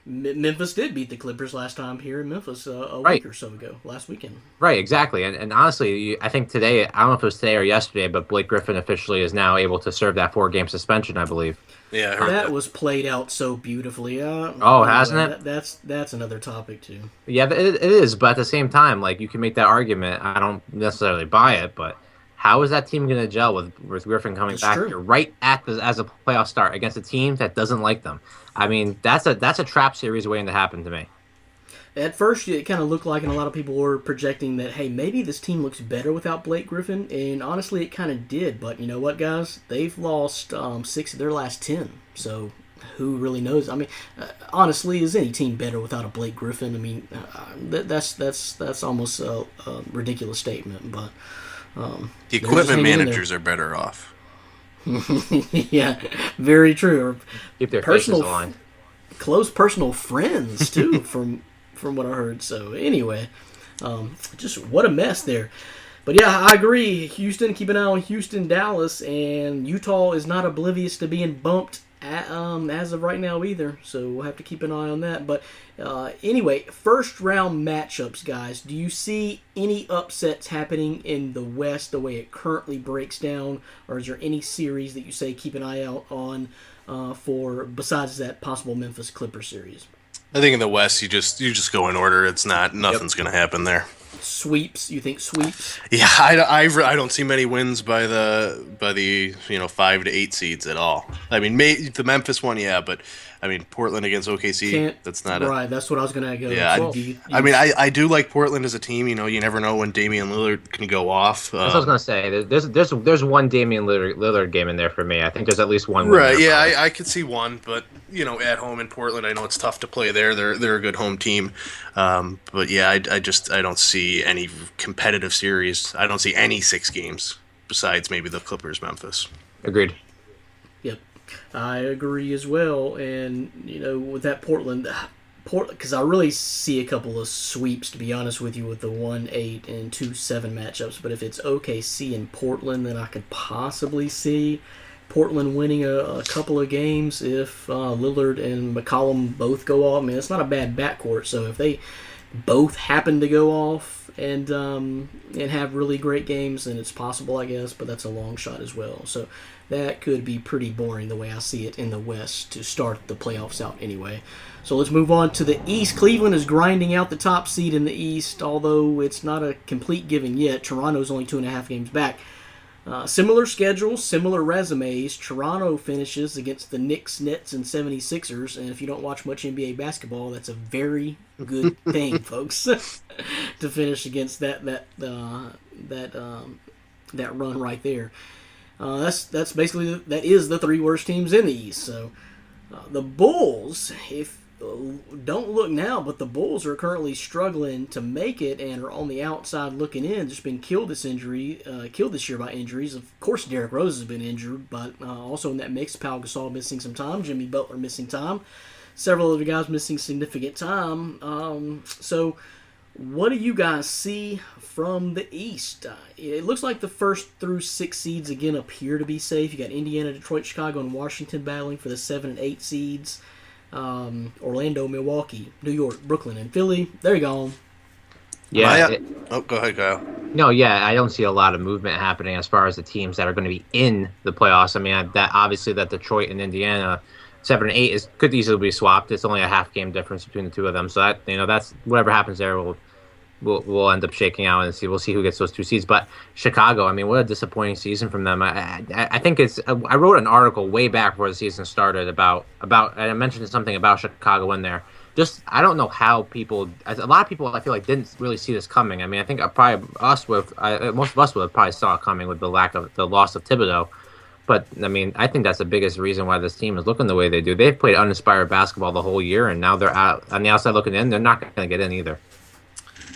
Memphis did beat the Clippers last time here in Memphis a week or so ago, last weekend. Right, exactly. And honestly, I think today, I don't know if it was today or yesterday, but Blake Griffin officially is now able to serve that 4-game suspension, I believe. Yeah, I heard that. That was played out so beautifully. Hasn't it? That's another topic, too. Yeah, it is, but at the same time, like, you can make that argument. I don't necessarily buy it, but how is that team going to gel with Griffin coming back here right as a playoff start against a team that doesn't like them? I mean, that's a trap series waiting to happen to me. At first, it kind of looked like, and a lot of people were projecting that, hey, maybe this team looks better without Blake Griffin, and honestly, it kind of did. But you know what, guys? They've lost 6 of their last 10, so who really knows? I mean, honestly, is any team better without a Blake Griffin? I mean, that's almost a ridiculous statement, but the equipment managers are better off. Yeah, very true. Keep their faces aligned. Close personal friends too, from what I heard. So anyway, just what a mess there. But yeah, I agree. Houston, keep an eye on Houston, Dallas, and Utah is not oblivious to being bumped as of right now either. So we'll have to keep an eye on that. But anyway, first round matchups, guys. Do you see any upsets happening in the West the way it currently breaks down, or is there any series that you say keep an eye out on for besides that possible Memphis Clippers series? I think in the West, you just go in order. It's nothing's going to happen there. Sweeps? You think sweeps? Yeah, I don't see many wins by the 5 to 8 seeds at all. I mean, the Memphis one, yeah, but I mean Portland against OKC. That's not right. That's what I was going to go. Yeah, I mean, I do like Portland as a team. You never know when Damian Lillard can go off. That's what I was going to say. There's one Damian Lillard game in there for me. I think there's at least one. Right. Yeah, I could see one, but at home in Portland, I know it's tough to play there. They're a good home team, but yeah, I don't see any competitive series. I don't see any 6 games besides maybe the Clippers Memphis. Agreed. Yep, I agree as well. And with that Portland, because I really see a couple of sweeps, to be honest with you, with the 1-8 and 2-7 matchups. But if it's OKC and Portland, then I could possibly see Portland winning a couple of games if Lillard and McCollum both go off. I mean, it's not a bad backcourt, so if they both happen to go off and have really great games, then it's possible, I guess, but that's a long shot as well. So that could be pretty boring the way I see it in the West to start the playoffs out anyway. So let's move on to the East. Cleveland is grinding out the top seed in the East, although it's not a complete given yet. Toronto's only 2.5 games back. Similar schedules, similar resumes. Toronto finishes against the Knicks, Nets, and 76ers. And if you don't watch much NBA basketball, that's a very good thing, folks, to finish against that run right there. That's basically that is the three worst teams in the East. So the Bulls, if don't look now, but the Bulls are currently struggling to make it and are on the outside looking in. Just been killed this year by injuries. Of course, Derrick Rose has been injured, but also in that mix, Pau Gasol missing some time, Jimmy Butler missing time, several other guys missing significant time. So, what do you guys see from the East? It looks like the first through 6 seeds again appear to be safe. You got Indiana, Detroit, Chicago, and Washington battling for the 7 and 8 seeds. Orlando, Milwaukee, New York, Brooklyn, and Philly. They're gone. Yeah. Go ahead, Kyle. No, yeah, I don't see a lot of movement happening as far as the teams that are going to be in the playoffs. I mean, that obviously that Detroit and Indiana 7 and 8 could easily be swapped. It's only a half game difference between the two of them, so that that's whatever happens there we'll end up shaking out and we'll see who gets those 2 seeds. But Chicago, I mean, what a disappointing season from them. I think I wrote an article way back before the season started about and I mentioned something about Chicago in there. Just I don't know how a lot of people I feel like didn't really see this coming. I mean, I think probably most of us would have probably saw it coming with the loss of Thibodeau. But I mean, I think that's the biggest reason why this team is looking the way they do. They've played uninspired basketball the whole year, and now they're out on the outside looking in. They're not going to get in either.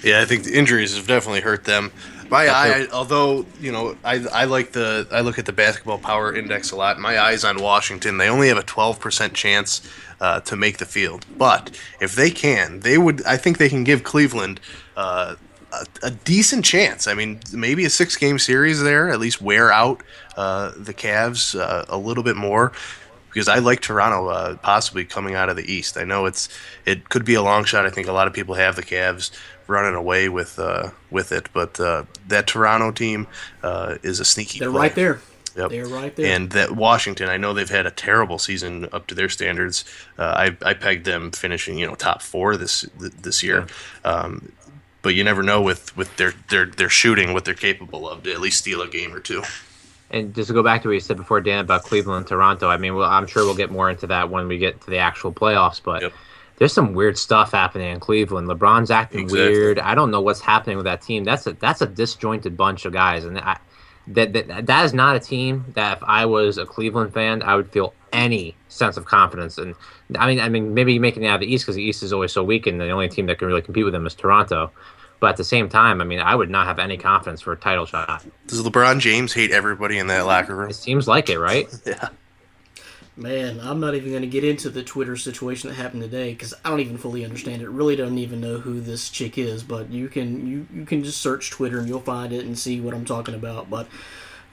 Yeah, I think the injuries have definitely hurt them. Although I look at the basketball power index a lot. My eyes on Washington. They only have a 12% chance to make the field, but if they can, I think they can give Cleveland a decent chance. I mean, maybe a 6-game series there, at least wear out the Cavs a little bit more. Because I like Toronto possibly coming out of the East. I know it could be a long shot. I think a lot of people have the Cavs running away with it, but that Toronto team is a sneaky. They're play. right there. Yep. They're right there. And that Washington, I know they've had a terrible season up to their standards. I pegged them finishing top 4 this year. Yeah. But you never know with their shooting what they're capable of to at least steal a game or two. And just to go back to what you said before, Dan, about Cleveland and Toronto, I mean, I'm sure we'll get more into that when we get to the actual playoffs, but there's some weird stuff happening in Cleveland. LeBron's acting weird. I don't know what's happening with that team. That's a disjointed bunch of guys, and that is not a team that if I was a Cleveland fan, I would feel any sense of confidence. And I mean, maybe making it out of the East because the East is always so weak, and the only team that can really compete with them is Toronto. But at the same time, I mean, I would not have any confidence for a title shot. Does LeBron James hate everybody in that locker room? It seems like it, right? Yeah. Man, I'm not even going to get into the Twitter situation that happened today because I don't even fully understand it. Really don't even know who this chick is, but you can just search Twitter and you'll find it and see what I'm talking about. But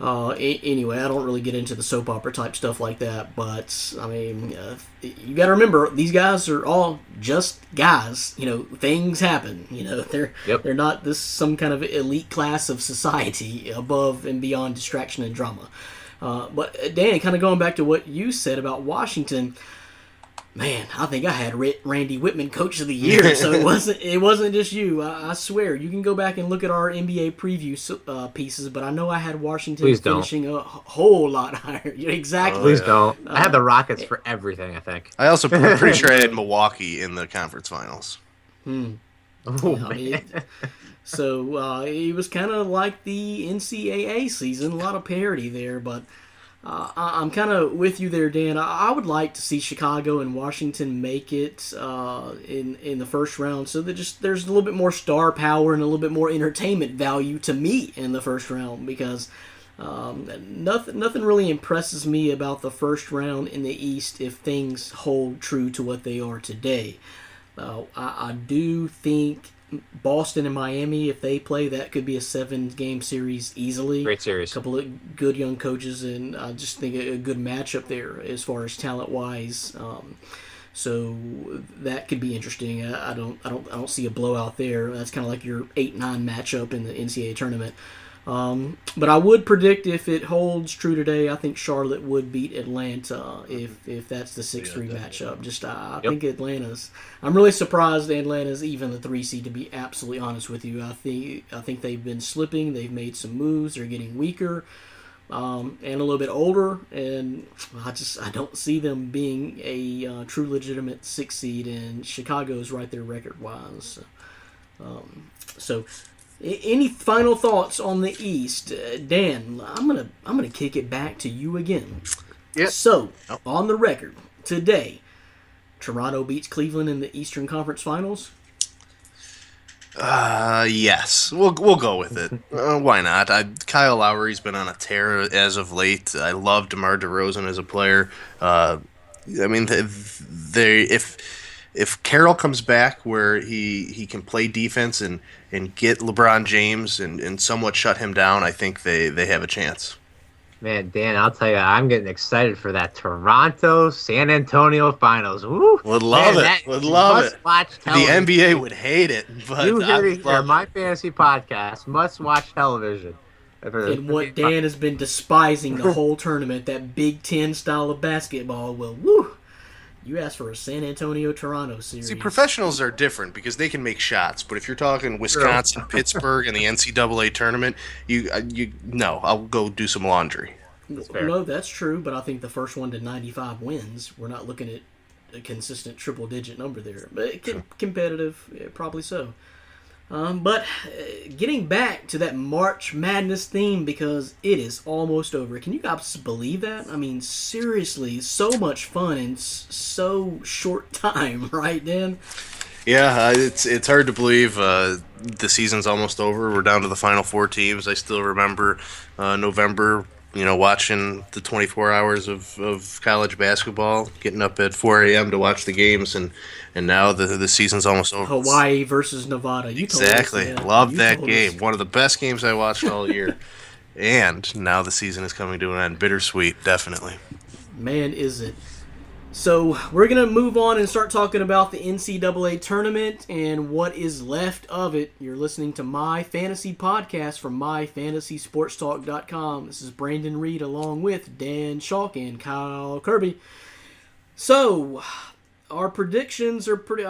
anyway, I don't really get into the soap opera type stuff like that. But I mean, you got to remember these guys are all just guys. Things happen. They're not some kind of elite class of society above and beyond distraction and drama. But Dan, kind of going back to what you said about Washington, man, I think I had Randy Whitman Coach of the Year, so it wasn't just you. I swear, you can go back and look at our NBA preview pieces, but I know I had Washington finishing a whole lot higher. Exactly. Please don't. I had the Rockets for everything, I think. I also pretty sure I had Milwaukee in the conference finals. So it was kind of like the NCAA season, a lot of parity there, but I'm kind of with you there, Dan. I would like to see Chicago and Washington make it in the first round, so that there's a little bit more star power and a little bit more entertainment value to me in the first round, because nothing really impresses me about the first round in the East if things hold true to what they are today. I do think Boston and Miami, if they play, that could be a 7-game series easily. Great series. A couple of good young coaches, and I just think a good matchup there as far as talent wise. So that could be interesting. I don't see a blowout there. That's kind of like your 8-9 matchup in the NCAA tournament. But I would predict if it holds true today, I think Charlotte would beat Atlanta if that's the 6-3 matchup. I think Atlanta's. I'm really surprised Atlanta's even the 3 seed, to be absolutely honest with you. I think they've been slipping. They've made some moves. They're getting weaker. and a little bit older, and I don't see them being a true legitimate 6 seed. And Chicago's right there record wise. So, any final thoughts on the East, Dan? I'm gonna kick it back to you again. Yep. So, on the record today, Toronto beats Cleveland in the Eastern Conference Finals. Yes, we'll go with it. Why not? Kyle Lowry's been on a tear as of late. I love DeMar DeRozan as a player. I mean, if Carroll comes back where he can play defense and get LeBron James and somewhat shut him down, I think they have a chance. Man, Dan, I'll tell you, I'm getting excited for that Toronto-San Antonio finals. Woo! Would love it. Would love it. Watch the NBA would hate it, but you hear it here, my fantasy podcast, must-watch television. And what Dan has been despising the whole tournament, that Big Ten style of basketball. Well, woo! You asked for a San Antonio-Toronto series. See, professionals are different because they can make shots. But if you're talking Wisconsin, Pittsburgh, and the NCAA tournament, no, I'll go do some laundry. No, that's true. But I think the first one to 95 wins. We're not looking at a consistent triple-digit number there. But competitive, yeah, probably so. But getting back to that March Madness theme, because it is almost over. Can you guys believe that? I mean, seriously, so much fun in so short time, right, Dan? Yeah, it's hard to believe the season's almost over. We're down to the final 4 teams. I still remember November, watching the 24 hours of college basketball, getting up at 4 a.m. to watch the games, and now the season's almost over. Hawaii versus Nevada. Exactly. Love that game. One of the best games I watched all year. And now the season is coming to an end. Bittersweet, definitely. Man, is it. So we're going to move on and start talking about the NCAA tournament and what is left of it. You're listening to My Fantasy Podcast from MyFantasySportsTalk.com. This is Brandon Reed along with Dan Schalk and Kyle Kirby. So, our predictions are pretty,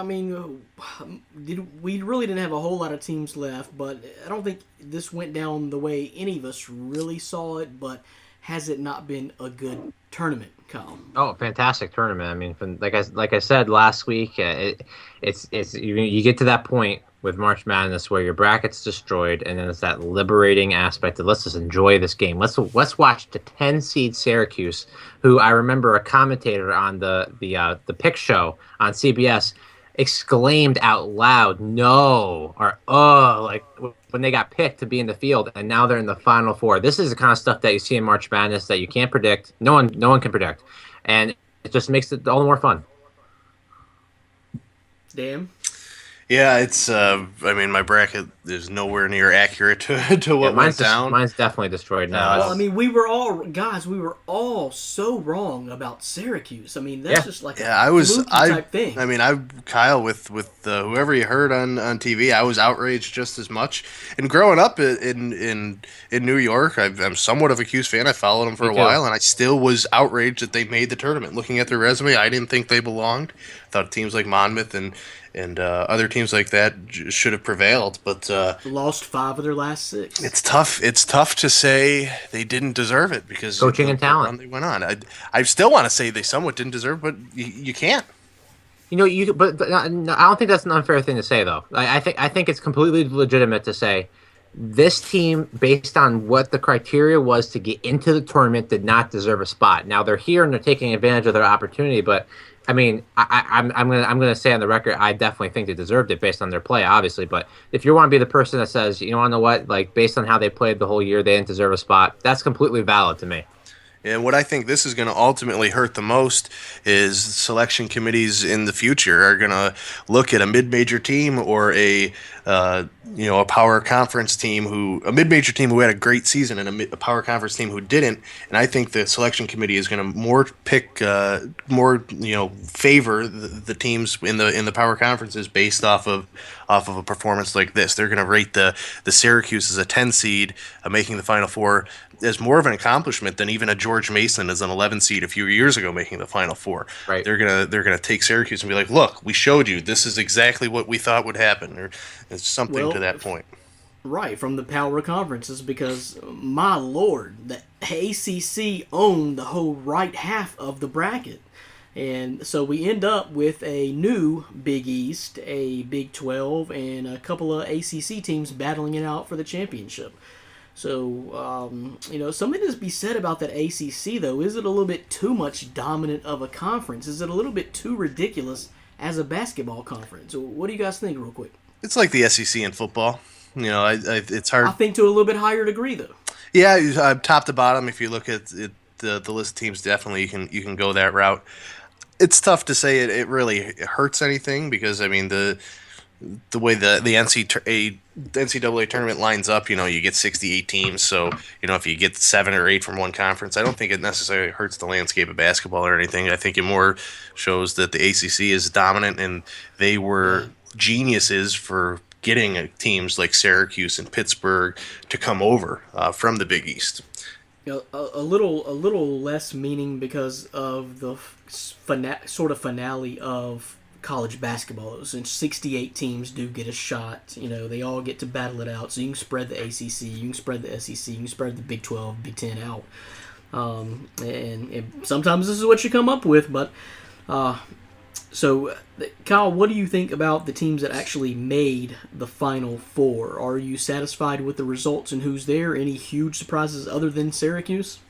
we really didn't have a whole lot of teams left, but I don't think this went down the way any of us really saw it, but has it not been a good tournament, Kyle? Oh, fantastic tournament. I mean, like I said last week, it's you get to that point with March Madness where your bracket's destroyed, and then it's that liberating aspect of let's just enjoy this game. Let's watch the 10 seed Syracuse, who I remember a commentator on the pick show on CBS exclaimed out loud, "No!" or "Oh!" like when they got picked to be in the field, and now they're in the Final Four. This is the kind of stuff that you see in March Madness that you can't predict. No one can predict, and it just makes it all the more fun. Damn. Yeah, it's. My bracket is nowhere near accurate to what went down. Mine's definitely destroyed now. Well, we were all so wrong about Syracuse. I mean, that's just like type thing. Kyle, with whoever you heard on TV, I was outraged just as much. And growing up in New York, I'm somewhat of a Cuse fan. I followed them for a while, and I still was outraged that they made the tournament. Looking at their resume, I didn't think they belonged. I thought teams like Monmouth and other teams like that should have prevailed, but lost 5 of their last 6. It's tough. It's tough to say they didn't deserve it because coaching and talent. They went on. I still want to say they somewhat didn't deserve, but you can't. But I don't think that's an unfair thing to say, though. I think it's completely legitimate to say this team, based on what the criteria was to get into the tournament, did not deserve a spot. Now they're here and they're taking advantage of their opportunity, but. I mean, I'm gonna say on the record, I definitely think they deserved it based on their play, obviously. But if you want to be the person that says, you want to know what, like based on how they played the whole year, they didn't deserve a spot, that's completely valid to me. And what I think this is going to ultimately hurt the most is selection committees in the future are going to look at a mid-major team or a power conference team a mid-major team who had a great season and a power conference team who didn't. And I think the selection committee is going to favor the teams in the power conferences based off of a performance like this. They're going to rate the Syracuse as a 10 seed, making the Final Four as more of an accomplishment than even a George Mason as an 11 seed a few years ago making the Final Four. Right. They're gonna take Syracuse and be like, look, we showed you this is exactly what we thought would happen, or it's something to that point. Right, from the power conferences, because my lord, the ACC owned the whole right half of the bracket. And so we end up with a new Big East, a Big 12, and a couple of ACC teams battling it out for the championship. So, something to be said about that ACC, though. Is it a little bit too much dominant of a conference? Is it a little bit too ridiculous as a basketball conference? What do you guys think, real quick? It's like the SEC in football. It's hard. I think to a little bit higher degree, though. Yeah, top to bottom. If you look at it, the list of teams, definitely you can go that route. It's tough to say it really hurts anything because the way the NCAA tournament lines up, you get 68 teams. So if you get 7 or 8 from one conference, I don't think it necessarily hurts the landscape of basketball or anything. I think it more shows that the ACC is dominant and they were geniuses for getting teams like Syracuse and Pittsburgh to come over from the Big East. A little less meaning because of the sort of finale of college basketball. Since 68 teams do get a shot, they all get to battle it out. So you can spread the ACC, you can spread the SEC, you can spread the Big 12, Big 10 out. And sometimes this is what you come up with, but so, Kyle, what do you think about the teams that actually made the Final Four? Are you satisfied with the results and who's there? Any huge surprises other than Syracuse?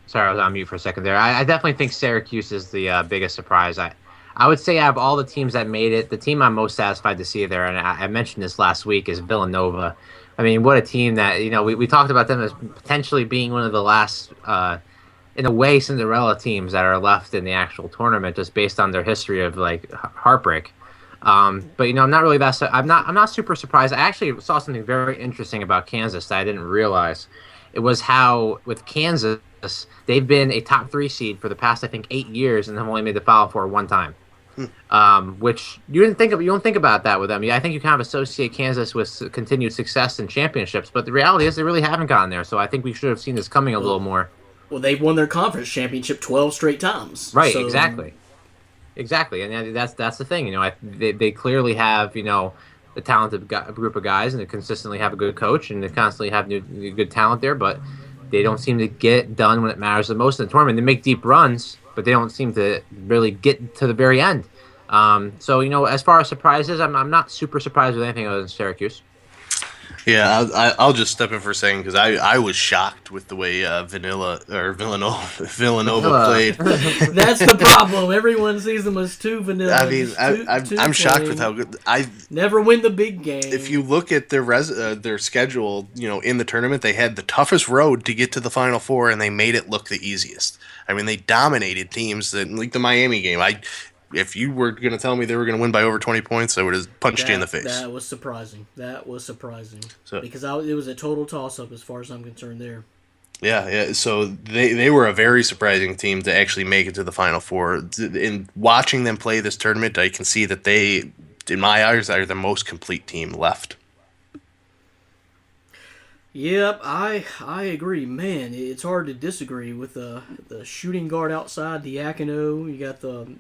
Sorry, I was on mute for a second there. I definitely think Syracuse is the biggest surprise. I would say out of all the teams that made it, the team I'm most satisfied to see there, and I mentioned this last week, is Villanova. I mean, what a team that, we talked about them as potentially being one of the last in a way, Cinderella teams that are left in the actual tournament, just based on their history of heartbreak. But I'm not really that. I'm not super surprised. I actually saw something very interesting about Kansas that I didn't realize. It was how with Kansas, they've been a top 3 seed for the past, I think, 8 years, and have only made the Final Four one time. Which you don't think about that with them. I think you kind of associate Kansas with continued success in championships, but the reality is they really haven't gotten there. So I think we should have seen this coming a little more. Well, they've won their conference championship 12 straight times. Right, so. Exactly, and that's the thing. They clearly have a talented group of guys, and they consistently have a good coach, and they constantly have good talent there. But they don't seem to get it done when it matters the most in the tournament. They make deep runs, but they don't seem to really get to the very end. So as far as surprises, I'm not super surprised with anything other than Syracuse. Yeah, I'll just step in for a second because I was shocked with the way Villanova played. That's the problem. Everyone sees them as too vanilla. I mean, I'm shocked with how good never win the big game. If you look at their schedule, in the tournament, they had the toughest road to get to the Final Four, and they made it look the easiest. I mean, they dominated teams like the Miami game. If you were going to tell me they were going to win by over 20 points, I would have punched you in the face. That was surprising. Because it was a total toss-up as far as I'm concerned there. Yeah. So they were a very surprising team to actually make it to the Final Four. In watching them play this tournament, I can see that they, in my eyes, are the most complete team left. Yep, I agree. Man, it's hard to disagree with the shooting guard outside, Diacono. You got the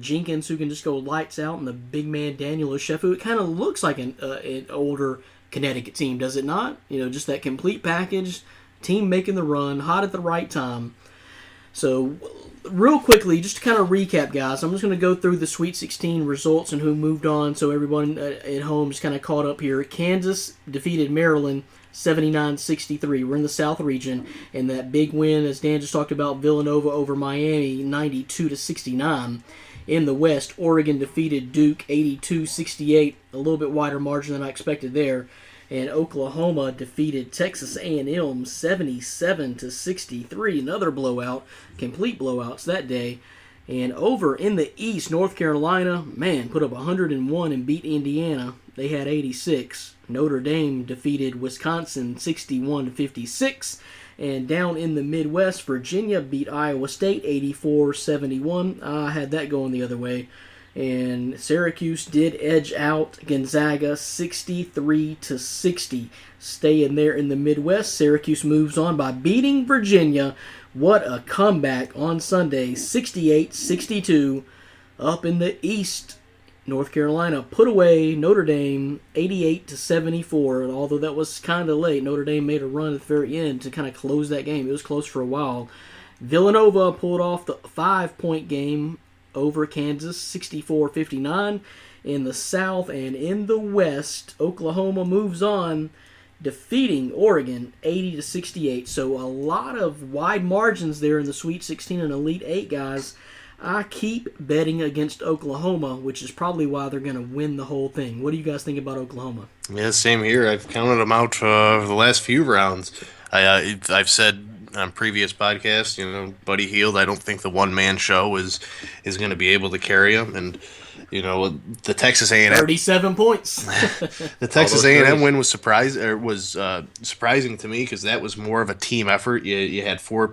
Jenkins who can just go lights out, and the big man Daniel Oshefu. It kind of looks like an older Connecticut team, does it not? Just that complete package, team making the run, hot at the right time. So, real quickly, just to kind of recap, guys, I'm just going to go through the Sweet 16 results and who moved on so everyone at home is kind of caught up here. Kansas defeated Maryland 79-63. We're in the South region, and that big win, as Dan just talked about, Villanova over Miami 92-69. In the West, Oregon defeated Duke 82-68, a little bit wider margin than I expected there. And Oklahoma defeated Texas A&M 77-63, another blowout, complete blowouts that day. And over in the East, North Carolina, put up 101 and beat Indiana. They had 86. Notre Dame defeated Wisconsin 61-56. And down in the Midwest, Virginia beat Iowa State 84-71. I had that going the other way. And Syracuse did edge out Gonzaga 63-60. Staying there in the Midwest, Syracuse moves on by beating Virginia. What a comeback on Sunday, 68-62. Up in the East, North Carolina put away Notre Dame 88-74, and although that was kind of late, Notre Dame made a run at the very end to kind of close that game. It was close for a while. Villanova pulled off the 5-point game over Kansas, 64-59. In the South and in the West, Oklahoma moves on, defeating Oregon 80-68. So a lot of wide margins there in the Sweet 16 and Elite 8, guys. I keep betting against Oklahoma, which is probably why they're going to win the whole thing. What do you guys think about Oklahoma? Yeah, same here. I've counted them out for the last few rounds. I've said on previous podcasts, Buddy Hield, I don't think the one-man show is going to be able to carry him. And, the Texas A&M 37 points. The Texas A&M win was surprising to me because that was more of a team effort. You had four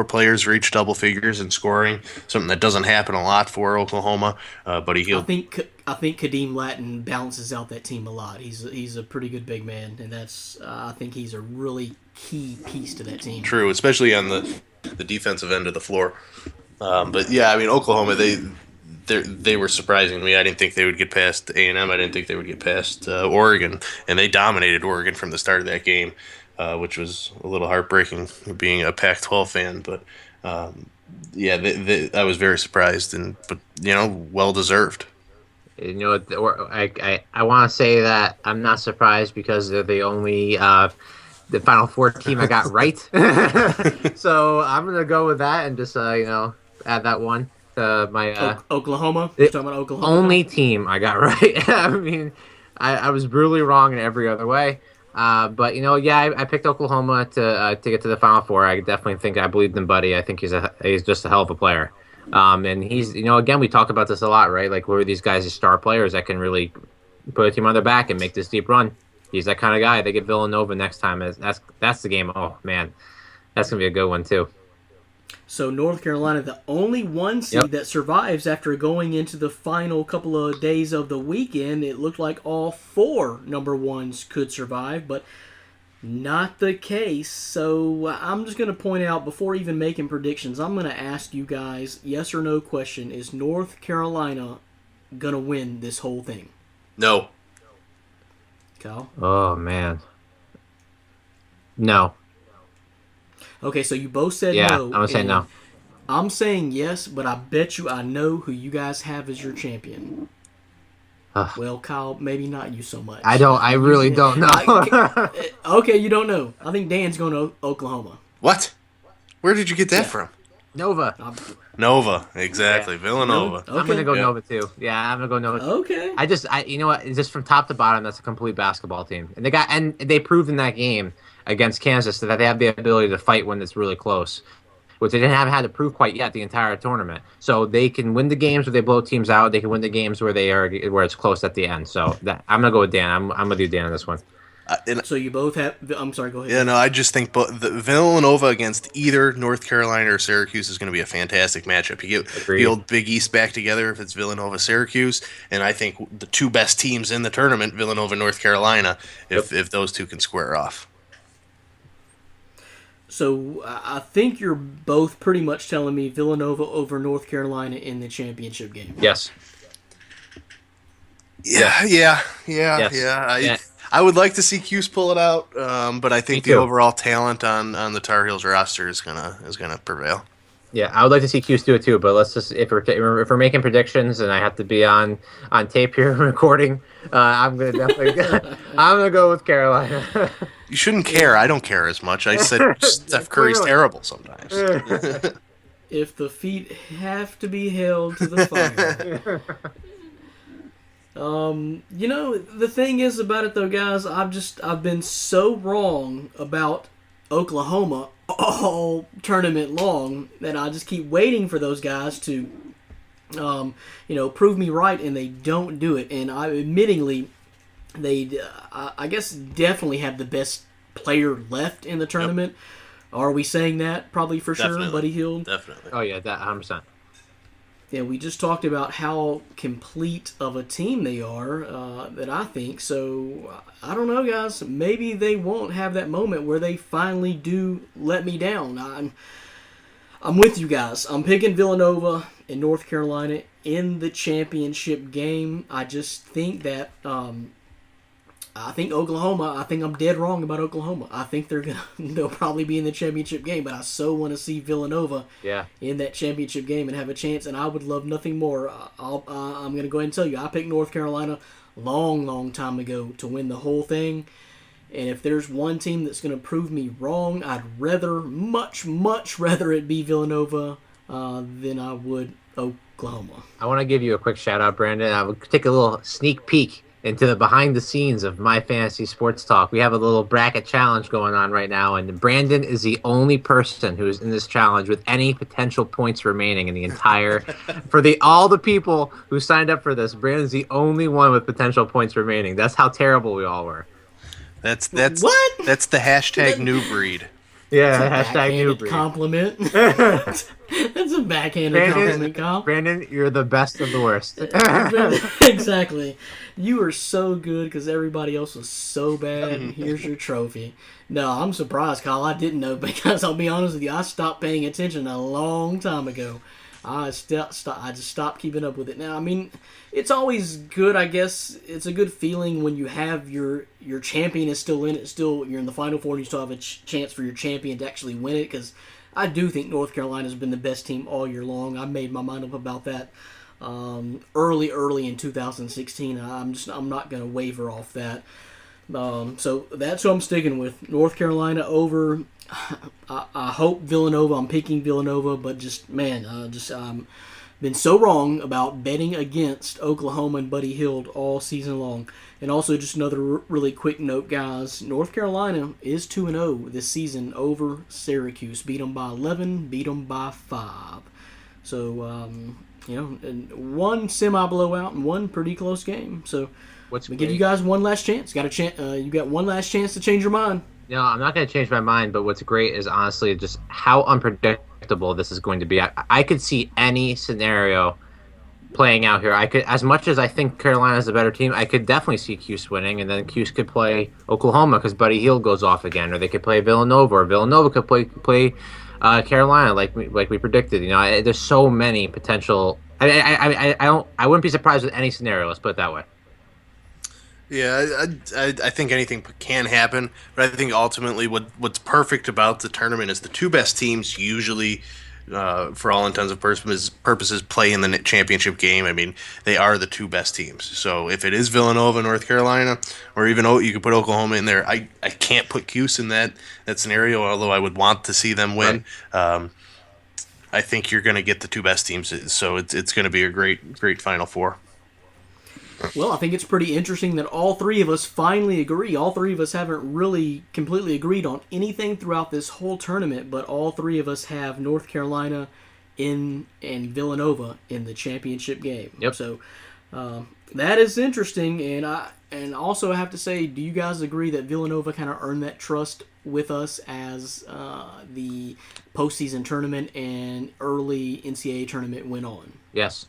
players reach double figures in scoring, something that doesn't happen a lot for Oklahoma. Buddy Hield. I think Kadeem Latin balances out that team a lot. He's a pretty good big man, and I think he's a really key piece to that team. True, especially on the defensive end of the floor. But yeah, I mean Oklahoma, they were surprising me. I didn't think they would get past A&M. I didn't think they would get past Oregon, and they dominated Oregon from the start of that game, which was a little heartbreaking being a Pac-12 fan. But I was very surprised, but well deserved. I want to say that I'm not surprised because they're the only the Final Four team I got right. So I'm gonna go with that and just add that one. My Oklahoma. You're talking about Oklahoma. Only team I got right. I mean, I was brutally wrong in every other way. But I picked Oklahoma to get to the Final Four. I definitely think I believed in Buddy. I think he's just a hell of a player. And he's again we talk about this a lot, right? Like who are these guys as star players that can really put a team on their back and make this deep run? He's that kind of guy. They get Villanova next time. That's the game. Oh man, that's gonna be a good one too. So North Carolina, the only one seed that survives after going into the final couple of days of the weekend. It looked like all 4 number ones could survive, but not the case. So I'm just going to point out, before even making predictions, I'm going to ask you guys, yes or no question, is North Carolina going to win this whole thing? No. Kyle? Oh, man. No. Okay, so you both said no. Yeah, I'm going to say no. I'm saying yes, but I bet you I know who you guys have as your champion. Well, Kyle, maybe not you so much. I really don't know. Okay, you don't know. I think Dan's going to Oklahoma. What? Where did you get that from? Nova. Nova, exactly. Yeah. Villanova. Okay. I'm going to go Nova too. Yeah, I'm going to go Nova. Okay. You know what? Just from top to bottom, that's a complete basketball team. And they proved in that game against Kansas that they have the ability to fight when it's really close, which they didn't have had to prove quite yet the entire tournament. So they can win the games where they blow teams out. They can win the games where where it's close at the end. So I'm gonna go with Dan. I'm with you, Dan, on this one. So you both have. I'm sorry. Go ahead. Yeah, no, I just think the Villanova against either North Carolina or Syracuse is going to be a fantastic matchup. You get the old Big East back together if it's Villanova, Syracuse, and I think the 2 best teams in the tournament, Villanova, North Carolina, if those 2 can square off. So I think you're both pretty much telling me Villanova over North Carolina in the championship game. Yes. Yeah. I would like to see Cuse pull it out, but I think the overall talent on the Tar Heels roster is gonna prevail. Yeah, I would like to see Cuse do it too, but let's just if we're making predictions and I have to be on tape here recording, I'm gonna go with Carolina. You shouldn't care. I don't care as much. I said Steph Curry's terrible sometimes. If the feet have to be held to the fire. The thing is about it though, guys, I've been so wrong about Oklahoma all tournament long that I just keep waiting for those guys to prove me right, and they don't do it. And admittingly, they I guess definitely have the best player left in the tournament. Yep. Are we saying that? Probably for sure, Buddy Hield. Definitely. Oh yeah, that 100%. Yeah, we just talked about how complete of a team they are, that I think. So, I don't know, guys. Maybe they won't have that moment where they finally do let me down. I'm with you guys. I'm picking Villanova in North Carolina in the championship game. I just think that I think Oklahoma. I think I'm dead wrong about Oklahoma. I think they'll probably be in the championship game, but I so want to see Villanova in that championship game and have a chance. And I would love nothing more. I'm going to go ahead and tell you, I picked North Carolina long time ago to win the whole thing. And if there's one team that's going to prove me wrong, I'd much rather it be Villanova than I would Oklahoma. I want to give you a quick shout out, Brandon. I would take a little sneak peek into the behind the scenes of My Fantasy Sports Talk. We have a little bracket challenge going on right now, and Brandon is the only person who's in this challenge with any potential points remaining in the entire all the people who signed up for this. Brandon's the only one with potential points remaining. That's how terrible we all were. That's what? That's the hashtag new breed. Yeah, hashtag new breed. Compliment. That's a backhanded compliment, Brandon, you're the best of the worst. Exactly. You were so good because everybody else was so bad. And here's your trophy. No, I'm surprised, Kyle. I didn't know because I'll be honest with you, I stopped paying attention a long time ago. I just stopped keeping up with it. Now, I mean, it's always good, I guess. It's a good feeling when you have your champion is still in it. Still, you're in the Final Four and you still have a chance for your champion to actually win it. Because I do think North Carolina's been the best team all year long. I made my mind up about that early in 2016. I'm not going to waver off that. So that's who I'm sticking with. North Carolina over. I hope Villanova. I'm picking Villanova, but been so wrong about betting against Oklahoma and Buddy Hield all season long. And also, just another really quick note, guys. North Carolina is 2-0 this season over Syracuse. Beat them by 11, beat them by 5. So, and one semi-blowout and one pretty close game. So, we give you guys one last chance. You got one last chance to change your mind. No, I'm not going to change my mind, but what's great is honestly just how unpredictable this is going to be. I could see any scenario playing out here. I could, as much as I think Carolina's a better team, I could definitely see Cuse winning, and then Cuse could play Oklahoma because Buddy Hield goes off again, or they could play Villanova, or Villanova could play Carolina like we predicted. You know, there's so many potential. I wouldn't be surprised with any scenario. Let's put it that way. Yeah, I think anything can happen, but I think ultimately what's perfect about the tournament is the two best teams usually, for all intents and purposes, play in the championship game. I mean, they are the two best teams. So if it is Villanova, North Carolina, or even you could put Oklahoma in there, I can't put Cuse in that scenario, although I would want to see them win. Right. I think you're going to get the two best teams, so it's going to be a great Final Four. Well, I think it's pretty interesting that all three of us finally agree. All three of us haven't really completely agreed on anything throughout this whole tournament, but all three of us have North Carolina and Villanova in the championship game. Yep. So that is interesting, and also I have to say, do you guys agree that Villanova kind of earned that trust with us as the postseason tournament and early NCAA tournament went on? Yes.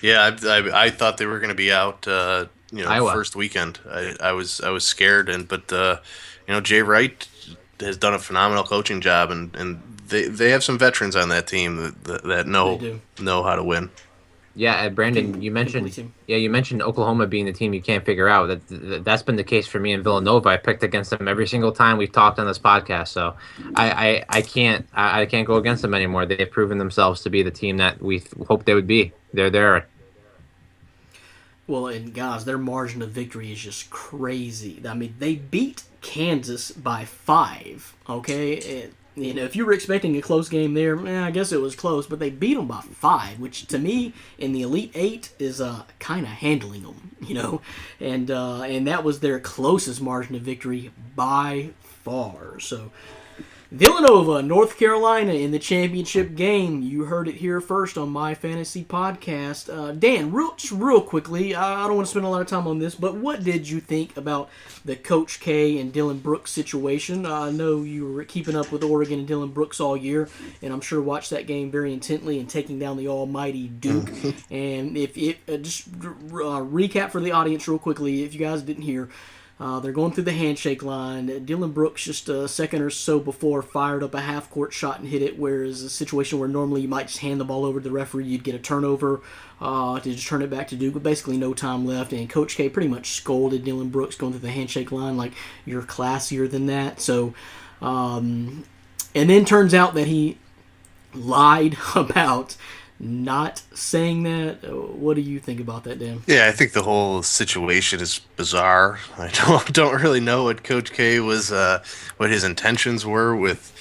Yeah, I thought they were going to be out, Iowa. First weekend. I was scared, but Jay Wright has done a phenomenal coaching job, and they have some veterans on that team that know how to win. Yeah, Brandon, you mentioned Oklahoma being the team you can't figure out. That's been the case for me in Villanova. I picked against them every single time we've talked on this podcast, so I can't go against them anymore. They've proven themselves to be the team that we hoped they would be. They're there. Well, and guys, their margin of victory is just crazy. I mean, they beat Kansas by 5. Okay, and, if you were expecting a close game there, I guess it was close, but they beat them by 5, which to me, in the Elite 8, is kind of handling them, and that was their closest margin of victory by far. So, Villanova, North Carolina in the championship game. You heard it here first on My Fantasy Podcast. Dan, real quickly, I don't want to spend a lot of time on this, but what did you think about the Coach K and Dylan Brooks situation? I know you were keeping up with Oregon and Dylan Brooks all year, and I'm sure watched that game very intently and taking down the almighty Duke. And if just recap for the audience real quickly, if you guys didn't hear, They're going through the handshake line. Dylan Brooks, just a second or so before, fired up a half-court shot and hit it, whereas a situation where normally you might just hand the ball over to the referee, you'd get a turnover to just turn it back to Duke, but basically no time left, and Coach K pretty much scolded Dylan Brooks going through the handshake line like, you're classier than that. So, and then turns out that he lied about not saying that. What do you think about that, Dan? Yeah, I think the whole situation is bizarre. I don't really know what Coach K was, what his intentions were with.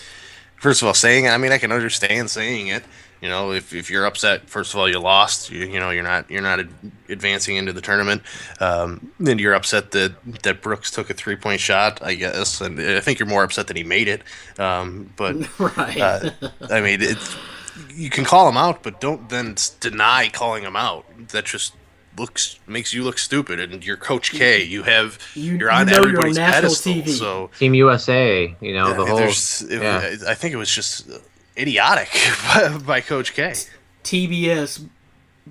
First of all, saying it. I mean, I can understand saying it. You know, if you're upset, first of all, you lost. You know, you're not advancing into the tournament. Then you're upset that Brooks took a 3-point shot, I guess, and I think you're more upset that he made it. But right. I mean, you can call him out, but don't then deny calling him out. That just makes you look stupid. And you're Coach K. You're on everybody's pedestal. TV. So Team USA, you know, the whole. I think it was just idiotic by Coach K. TBS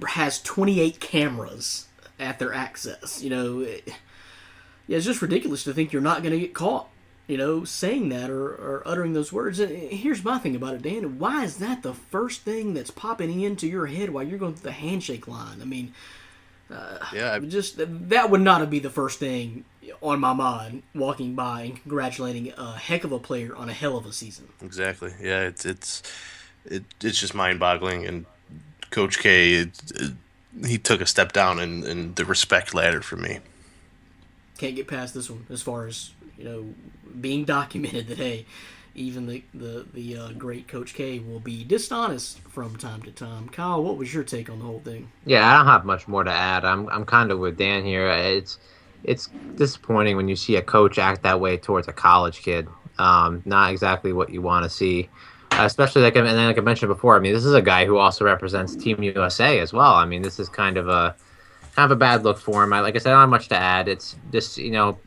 has 28 cameras at their access. You know, it's just ridiculous to think you're not going to get caught, you know, saying that or uttering those words. And here's my thing about it, Dan. Why is that the first thing that's popping into your head while you're going through the handshake line? I mean, just that would not be the first thing on my mind walking by and congratulating a heck of a player on a hell of a season. Exactly. Yeah, it's just mind-boggling. And Coach K, he took a step down in the respect ladder for me. Can't get past this one as far as, you know, being documented that, hey, even the great Coach K will be dishonest from time to time. Kyle, what was your take on the whole thing? Yeah, I don't have much more to add. I'm kind of with Dan here. It's disappointing when you see a coach act that way towards a college kid. Not exactly what you want to see. Especially like I mentioned before, I mean, this is a guy who also represents Team USA as well. I mean, this is kind of a bad look for him. Like I said, I don't have much to add. It's just, you know,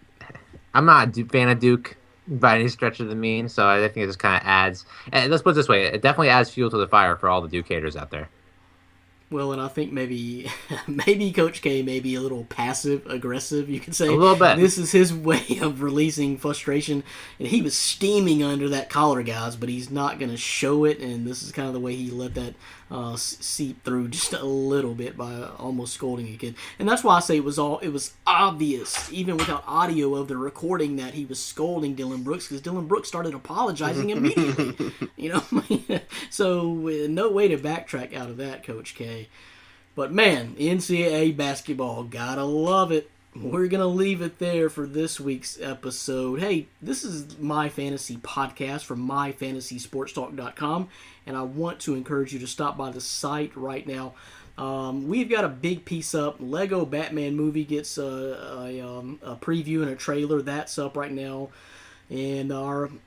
I'm not a fan of Duke by any stretch of the mean, so I think it just kind of adds. And let's put it this way: it definitely adds fuel to the fire for all the Duke haters out there. Well, and I think maybe Coach K may be a little passive-aggressive, you could say. A little bit. This is his way of releasing frustration. And he was steaming under that collar, guys, but he's not going to show it. And this is kind of the way he let that seep through just a little bit by almost scolding a kid. And that's why I say it was obvious, even without audio of the recording, that he was scolding Dylan Brooks, because Dylan Brooks started apologizing immediately. You know, so no way to backtrack out of that, Coach K. But man, NCAA basketball, gotta love it. We're going to leave it there for this week's episode. Hey, this is My Fantasy Podcast from MyFantasySportsTalk.com, and I want to encourage you to stop by the site right now. We've got a big piece up. Lego Batman movie gets a preview and a trailer. That's up right now. And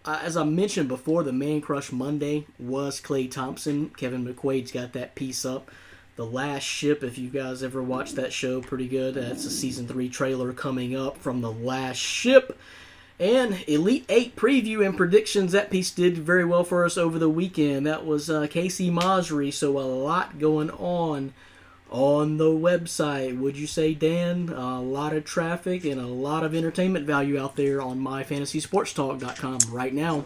as I mentioned before, the Man Crush Monday was Klay Thompson. Kevin McQuaid's got that piece up. The Last Ship, if you guys ever watched that show, pretty good. That's a Season 3 trailer coming up from The Last Ship. And Elite 8 preview and predictions. That piece did very well for us over the weekend. That was Casey Masri, so a lot going on the website. Would you say, Dan? A lot of traffic and a lot of entertainment value out there on MyFantasySportsTalk.com right now.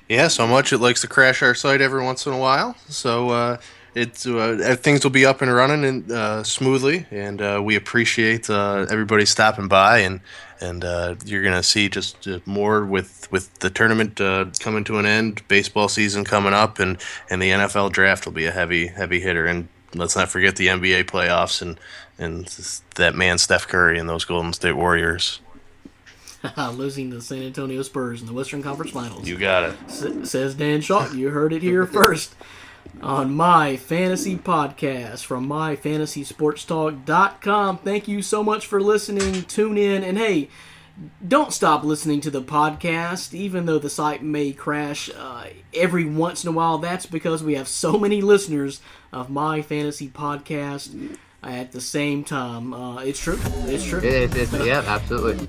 Yeah, so much it likes to crash our site every once in a while. So things will be up and running and smoothly, and we appreciate everybody stopping by, and you're gonna see just more with the tournament coming to an end, baseball season coming up, and the NFL draft will be a heavy hitter, and let's not forget the NBA playoffs and that man Steph Curry and those Golden State Warriors. Losing to the San Antonio Spurs in the Western Conference Finals. You got it. Says Dan Shaw. You heard it here first. On My Fantasy Podcast from MyFantasySportsTalk.com. Thank you so much for listening. Tune in. And hey, don't stop listening to the podcast, even though the site may crash every once in a while. That's because we have so many listeners of My Fantasy Podcast at the same time. It's true. It's true. Yeah, absolutely.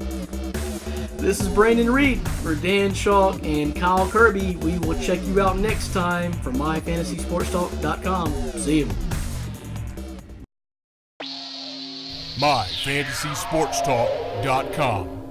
This is Brandon Reed for Dan Shaw and Kyle Kirby. We will check you out next time from MyFantasySportsTalk.com. See you. MyFantasySportsTalk.com.